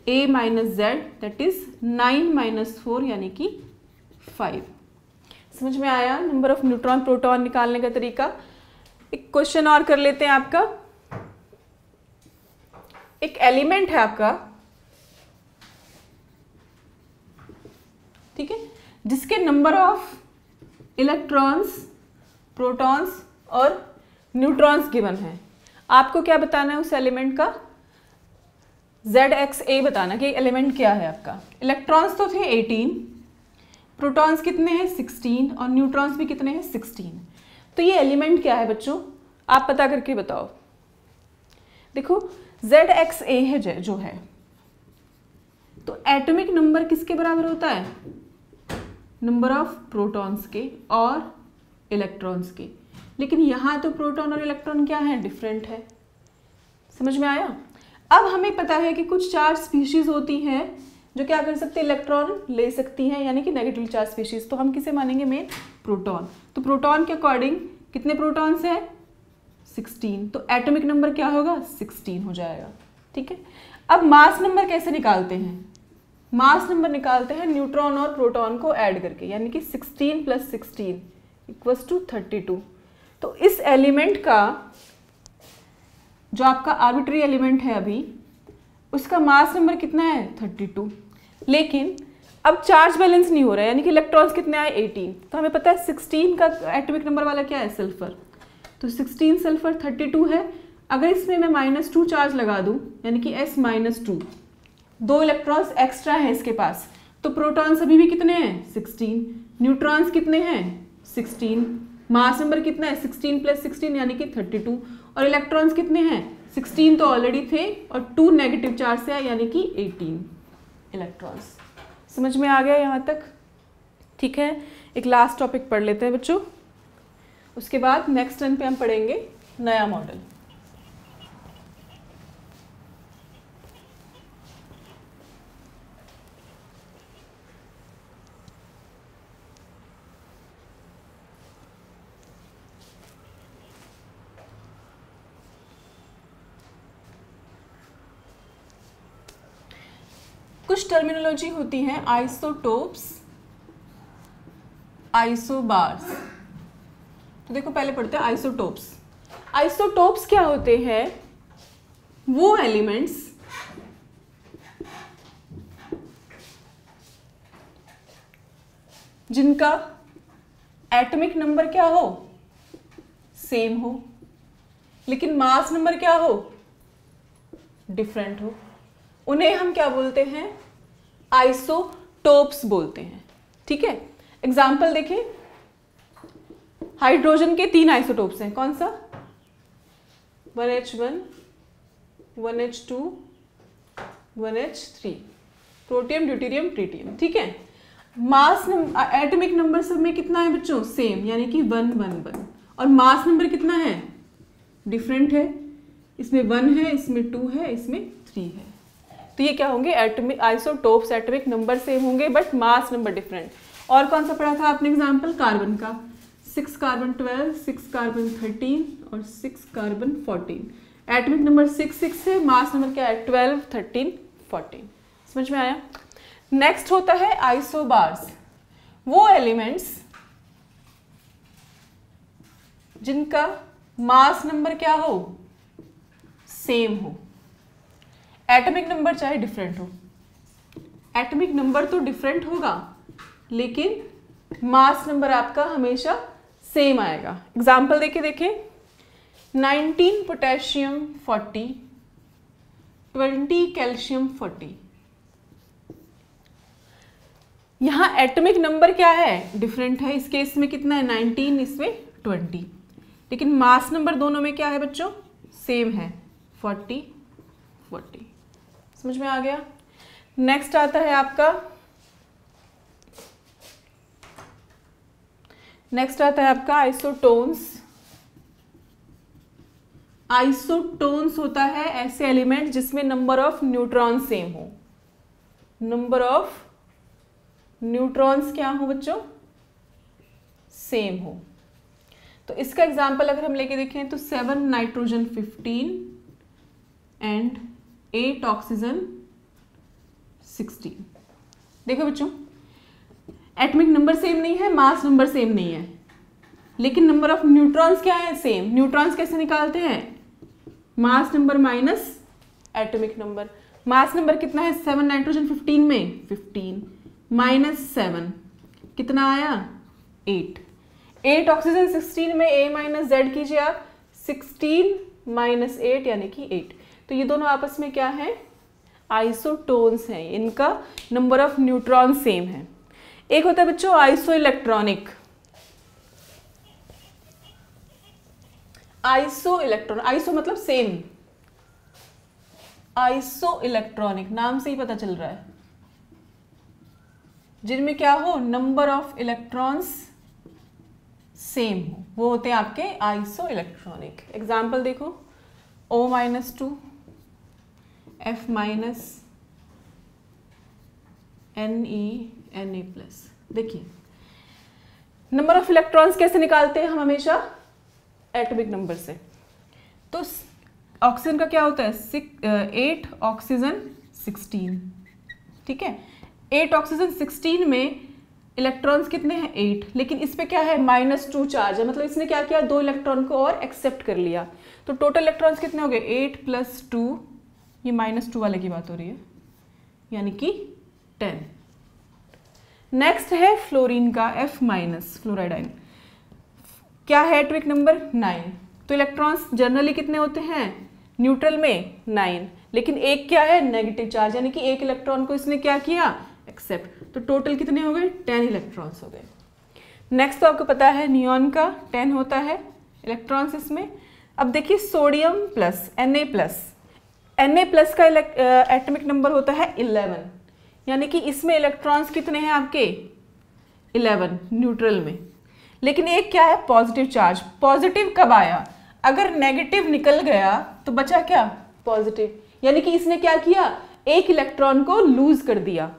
[SPEAKER 1] A - Z दैट इज 9 - 4 यानी कि 5। समझ में आया नंबर ऑफ न्यूट्रॉन प्रोटॉन निकालने का तरीका? एक क्वेश्चन और कर लेते हैं आपका। एक एलिमेंट है आपका, ठीक है, जिसके नंबर ऑफ इलेक्ट्रॉन्स, प्रोटॉन्स और न्यूट्रॉन्स गिवन है। आपको क्या बताना है उस एलिमेंट का, ZXA बताना कि एलिमेंट क्या है आपका। इलेक्ट्रॉन्स तो थे 18, प्रोटॉन्स कितने हैं 16, और न्यूट्रॉन्स भी कितने हैं 16। तो ये एलिमेंट क्या है बच्चों, आप पता करके बताओ। देखो ZXA है जो है, तो एटॉमिक नंबर किसके बराबर होता है, नंबर ऑफ प्रोटॉन्स के और इलेक्ट्रॉन्स के। लेकिन यहाँ तो प्रोटॉन और इलेक्ट्रॉन क्या है, डिफरेंट है। समझ में आया? अब हमें पता है कि कुछ चार्ज स्पीशीज होती हैं जो क्या कर सकते हैं, इलेक्ट्रॉन ले सकती हैं, यानी कि नेगेटिव चार्ज स्पीशीज। तो हम किसे मानेंगे, मेन प्रोटॉन। तो प्रोटॉन के अकॉर्डिंग कितने प्रोटॉन्स हैं 16, तो एटॉमिक नंबर क्या होगा 16 हो जाएगा। ठीक है, अब मास नंबर कैसे निकालते हैं, मास नंबर निकालते हैं न्यूट्रॉन और प्रोटॉन को ऐड करके, यानी कि 16 + 16 = 32। तो इस एलिमेंट का जो आपका आर्बिट्री एलिमेंट है अभी, उसका मास नंबर कितना है 32। लेकिन अब चार्ज बैलेंस नहीं हो रहा है, यानी कि इलेक्ट्रॉन्स कितने आए 18। तो हमें पता है 16 का एटॉमिक नंबर वाला क्या है, सल्फर। तो 16 सल्फर 32 है। अगर इसमें मैं -2 चार्ज लगा दूं, यानी कि S - 2, 2 इलेक्ट्रॉन्स एक्स्ट्रा हैं इसके पास, तो प्रोटॉन्स अभी भी कितने हैं 16, न्यूट्रॉन्स कितने हैं 16, मास नंबर कितना है 16 + 16 यानी कि 32, और इलेक्ट्रॉन्स कितने हैं 16 तो ऑलरेडी थे, और 2 नेगेटिव चार्ज से आए, यानी कि 18 इलेक्ट्रॉन्स। समझ में आ गया यहाँ तक? ठीक है, एक लास्ट टॉपिक पढ़ लेते हैं बच्चों, उसके बाद नेक्स्ट टर्न पे हम पढ़ेंगे नया मॉडल। कुछ टर्मिनोलॉजी होती है, आइसोटोप्स, आइसोबार्स। तो देखो पहले पढ़ते हैं आइसोटोप्स। आइसोटोप्स क्या होते हैं, वो एलिमेंट्स जिनका एटॉमिक नंबर क्या हो, सेम हो, लेकिन मास नंबर क्या हो, डिफरेंट हो, उन्हें हम क्या बोलते हैं, आइसोटोप्स बोलते हैं। ठीक है, एग्जाम्पल देखिए, हाइड्रोजन के 3 आइसोटोप्स हैं, कौन सा, 1H1, 1H2, 1H3, protium, deuterium, tritium. ठीक है, मास एटॉमिक नंबर सब में कितना है बच्चों, सेम, यानी कि 1 1 1, और मास नंबर कितना है, डिफरेंट है, इसमें 1 है, इसमें 2 है, इसमें 3 है। तो ये क्या होंगे, atomic isotopes, atomic number same होंगे बट मास नंबर डिफरेंट। और कौन सा पढ़ा था आपने एग्जाम्पल, कार्बन का, 6 कार्बन 12, 6 कार्बन 13 और 6 कार्बन 14। एटॉमिक नंबर 6 6 है, मास नंबर क्या है, 12, 13, 14। समझ में आया। नेक्स्ट होता है आइसोबार्स, वो एलिमेंट्स जिनका मास नंबर क्या हो, सेम हो, एटॉमिक नंबर चाहे डिफरेंट हो। एटॉमिक नंबर तो डिफरेंट होगा लेकिन मास नंबर आपका हमेशा सेम आएगा। एग्जाम्पल देखिए 19 पोटेशियम 40, 20 कैल्शियम 40। यहां एटॉमिक नंबर क्या है, डिफरेंट है, इस केस में कितना है 19, इसमें 20, लेकिन मास नंबर दोनों में क्या है बच्चों, सेम है, 40 40। समझ में आ गया। नेक्स्ट आता है आपका, आइसोटोन्स। आइसोटोन्स होता है ऐसे एलिमेंट जिसमें नंबर ऑफ न्यूट्रॉन सेम हो। नंबर ऑफ न्यूट्रॉन्स क्या हो बच्चों, सेम हो। तो इसका एग्जांपल अगर हम लेके देखें तो 7 नाइट्रोजन 15 एंड 8 ऑक्सीजन 16। देखो बच्चों, एटॉमिक नंबर सेम नहीं है, मास नंबर सेम नहीं है, लेकिन नंबर ऑफ न्यूट्रॉन्स क्या है, सेम। न्यूट्रॉन्स कैसे निकालते हैं, mass number minus atomic number. Mass number कितना है 7 नाइट्रोजन 15 में, 15 माइनस 7 कितना आया, 8। 8 ऑक्सीजन 16 में A माइनस जेड कीजिए आप, 16 माइनस 8 यानी कि 8। तो ये दोनों आपस में क्या है, आइसोटोन्स हैं, इनका नंबर ऑफ न्यूट्रॉन सेम है। एक होता है बच्चों iso electronic. Iso electron, iso मतलब सेम, आइसो इलेक्ट्रॉनिक नाम से ही पता चल रहा है, जिनमें क्या हो, नंबर ऑफ इलेक्ट्रॉन्स सेम हो, वो होते हैं आपके आइसो इलेक्ट्रॉनिक। एग्जाम्पल देखो, O-2, F-, Ne, Na+। देखिए नंबर ऑफ इलेक्ट्रॉन्स कैसे निकालते हैं हम, हमेशा एटॉमिक नंबर से। तो ऑक्सीजन का क्या होता है 8 ऑक्सीजन 16, ठीक है। 8 ऑक्सीजन 16 में इलेक्ट्रॉन्स कितने हैं 8, लेकिन इस पे क्या है -2 चार्ज है, मतलब इसने क्या किया 2 इलेक्ट्रॉन को और एक्सेप्ट कर लिया। तो टोटल इलेक्ट्रॉन्स कितने हो गए 8 + 2, ये -2 वाले की बात हो रही है, यानी कि 10। नेक्स्ट है फ्लोरीन का F-, फ्लोराइडाइन, क्या है एटॉमिक नंबर 9। तो इलेक्ट्रॉन्स जनरली कितने होते हैं न्यूट्रल में 9, लेकिन एक क्या है नेगेटिव चार्ज, यानी कि एक इलेक्ट्रॉन को इसने क्या किया एक्सेप्ट। तो टोटल कितने हो गए 10 इलेक्ट्रॉन्स हो गए। नेक्स्ट तो आपको पता है नियॉन का 10 होता है इलेक्ट्रॉन्स इसमें। अब देखिए सोडियम प्लस Na+ का एटॉमिक नंबर होता है 11, यानी कि इसमें इलेक्ट्रॉन्स कितने हैं आपके 11 न्यूट्रल में, लेकिन एक क्या है पॉजिटिव चार्ज। पॉजिटिव कब आया, अगर नेगेटिव निकल गया तो बचा क्या पॉजिटिव, यानी कि इसने क्या किया एक इलेक्ट्रॉन को लूज कर दिया।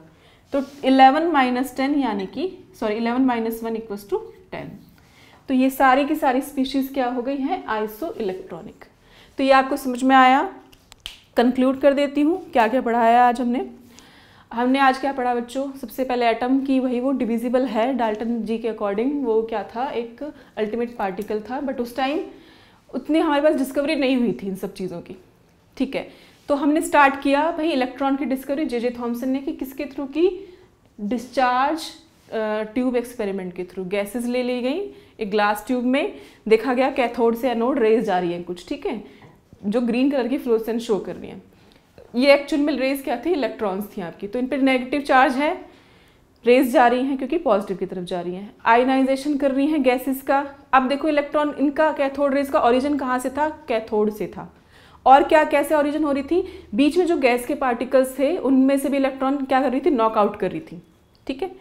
[SPEAKER 1] तो 11 - 10 यानी कि 11 - 1 = 10। तो ये सारी की सारी स्पीशीज क्या हो गई हैं आइसो इलेक्ट्रॉनिक। तो ये आपको समझ में आया। कंक्लूड कर देती हूँ क्या क्या पढ़ाया आज हमने आज क्या पढ़ा बच्चों। सबसे पहले एटम की वो डिविजिबल है डाल्टन जी के अकॉर्डिंग, वो क्या था एक अल्टीमेट पार्टिकल था, बट उस टाइम उतनी हमारे पास डिस्कवरी नहीं हुई थी इन सब चीज़ों की, ठीक है। तो हमने स्टार्ट किया भाई इलेक्ट्रॉन की डिस्कवरी जे थॉमसन ने कि किसके थ्रू की, डिस्चार्ज ट्यूब एक्सपेरिमेंट के थ्रू गैसेस ले ली गई, एक ग्लास ट्यूब में देखा गया कैथोड से एनोड रेज जा रही है कुछ, ठीक है, जो ग्रीन कलर की फ्लोरेसेंस शो कर रही है। ये एक्चुअल में रेज क्या थी, इलेक्ट्रॉन्स थी आपकी, तो इन पर नेगेटिव चार्ज है, रेज जा रही हैं क्योंकि पॉजिटिव की तरफ जा रही हैं, आयनाइजेशन कर रही हैं गैसेस का। अब देखो इलेक्ट्रॉन, इनका कैथोड रेज का ओरिजिन कहाँ से था, कैथोड से था। और क्या कैसे ओरिजिन हो रही थी, बीच में जो गैस के पार्टिकल्स थे उनमें से भी इलेक्ट्रॉन क्या कर रही थी, नॉकआउट कर रही थी, ठीक है।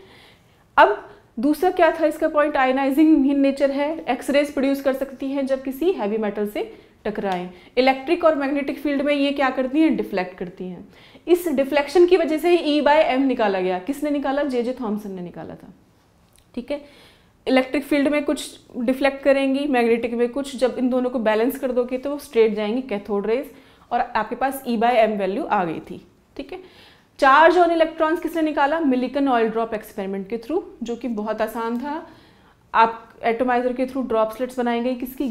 [SPEAKER 1] अब दूसरा क्या था इसका पॉइंट, आयनाइजिंग इन नेचर है, एक्सरेज प्रोड्यूस कर सकती हैं जब किसी हैवी मेटल से टकराएं। इलेक्ट्रिक और मैग्नेटिक फील्ड में ये क्या करती हैं, डिफ्लेक्ट करती हैं। इस डिफ्लेक्शन की वजह से ही E/m निकाला गया। किसने निकाला, जे थॉमसन ने निकाला था, ठीक है। इलेक्ट्रिक फील्ड में कुछ डिफ्लेक्ट करेंगी, मैग्नेटिक में कुछ, जब इन दोनों को बैलेंस कर दोगे तो वो स्ट्रेट जाएंगी कैथोड रेज, और आपके पास E/m वैल्यू आ गई थी, ठीक है। चार्ज ऑन इलेक्ट्रॉन्स किसने निकाला, मिलिकन ऑयल ड्रॉप एक्सपेरिमेंट के थ्रू, जो कि बहुत आसान था। आप एटोमाइजर के थ्रू ड्रॉपलेट्स बनाई गई किसकी,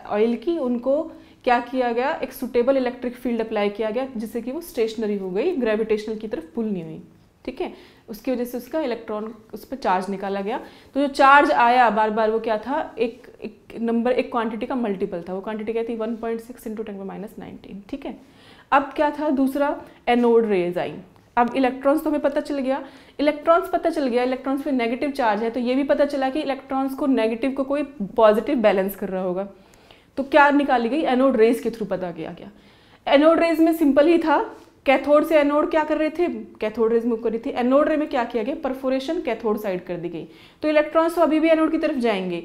[SPEAKER 1] ऑयल की, उनको क्या किया गया, एक सुटेबल इलेक्ट्रिक फील्ड अप्लाई किया गया जिससे कि वो स्टेशनरी हो गई, ग्रेविटेशनल की तरफ पुल नहीं हुई, ठीक है। उसकी वजह से उसका इलेक्ट्रॉन, उस पर चार्ज निकाला गया। तो जो चार्ज आया बार बार वो क्या था, एक नंबर, एक क्वांटिटी का मल्टीपल था। वो क्वांटिटी क्या थी, 1.6 × 10⁻19, ठीक है। अब क्या था दूसरा, एनोड रेज आई। अब इलेक्ट्रॉन्स तो हमें पता चल गया, इलेक्ट्रॉन्स पे नेगेटिव चार्ज है, तो ये भी पता चला कि इलेक्ट्रॉन्स को नेगेटिव को कोई पॉजिटिव बैलेंस कर रहा होगा। तो क्या निकाली गई, एनोड रेज के थ्रू पता किया गया। एनोड रेज में सिंपल ही था, कैथोड से एनोड क्या कर रहे थे, कैथोड रेज मूव कर रही थी। एनोड रे में क्या किया गया, परफोरेशन कैथोड साइड कर दी गई, तो इलेक्ट्रॉन्स तो अभी भी एनोड की तरफ जाएंगे,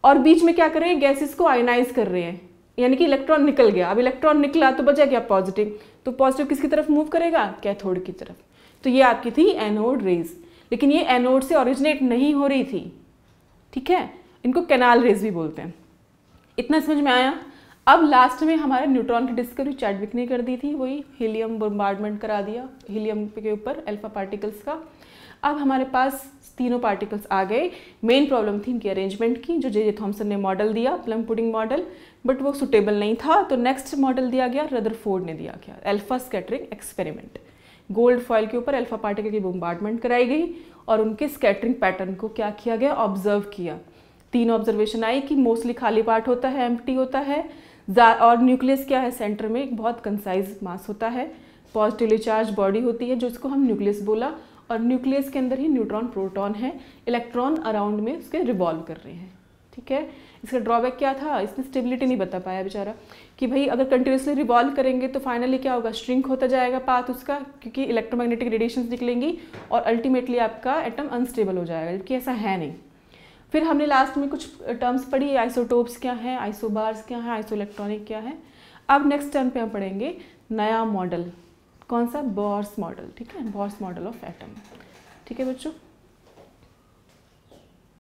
[SPEAKER 1] और बीच में क्या कर रहे हैं, गैसेस को आयनाइज कर रहे हैं, यानी कि इलेक्ट्रॉन निकल गया। अब इलेक्ट्रॉन निकला तो बचा क्या, पॉजिटिव, तो पॉजिटिव किसकी तरफ मूव करेगा, कैथोड की तरफ। तो ये आपकी थी एनोड रेज, लेकिन ये एनोड से ओरिजिनेट नहीं हो रही थी, ठीक है। इनको कैनाल रेज भी बोलते हैं। इतना समझ में आया। अब लास्ट में हमारे न्यूट्रॉन की डिस्कवरी चैडविक ने कर दी थी, वही हीलियम बम्बार्डमेंट करा दिया हीलियम के ऊपर अल्फा पार्टिकल्स का। अब हमारे पास तीनों पार्टिकल्स आ गए। मेन प्रॉब्लम थी इनकी अरेंजमेंट की, जो जे थॉमसन ने मॉडल दिया, प्लम पुडिंग मॉडल, बट वो सुटेबल नहीं था। तो नेक्स्ट मॉडल दिया गया, रदरफोर्ड ने दिया गया, alpha scattering experiment. Gold foil के ऊपर अल्फा पार्टिकल की बम्बार्डमेंट कराई गई और उनके स्कैटरिंग पैटर्न को क्या किया गया, ऑब्जर्व किया। 3 ऑब्जर्वेशन आई कि मोस्टली खाली पार्ट होता है, एम्प्टी होता है, और न्यूक्लियस क्या है, सेंटर में एक बहुत कंसाइज मास होता है, पॉजिटिवली चार्ज बॉडी होती है जो इसको हम न्यूक्लियस बोला, और न्यूक्लियस के अंदर ही न्यूट्रॉन प्रोटॉन है, इलेक्ट्रॉन अराउंड में उसके रिवॉल्व कर रहे हैं, ठीक है। इसका ड्रॉबैक क्या था, इसने स्टेबिलिटी नहीं बता पाया बेचारा, कि भाई अगर कंटिन्यूसली रिवॉल्व करेंगे तो फाइनली क्या होगा, श्रिंक होता जाएगा पाथ उसका, क्योंकि इलेक्ट्रोमैग्नेटिक रेडिएशंस निकलेंगी और अल्टीमेटली आपका एटम अनस्टेबल हो जाएगा, जबकि ऐसा है नहीं। फिर हमने लास्ट में कुछ टर्म्स पढ़ी, आइसोटोप्स क्या है, आइसोबार्स क्या है, आइसोइलेक्ट्रॉनिक क्या है। अब नेक्स्ट टर्म पे हम पढ़ेंगे नया मॉडल, कौन सा, बोर्स मॉडल, ठीक है, बोर्स मॉडल ऑफ एटम, ठीक है बच्चों।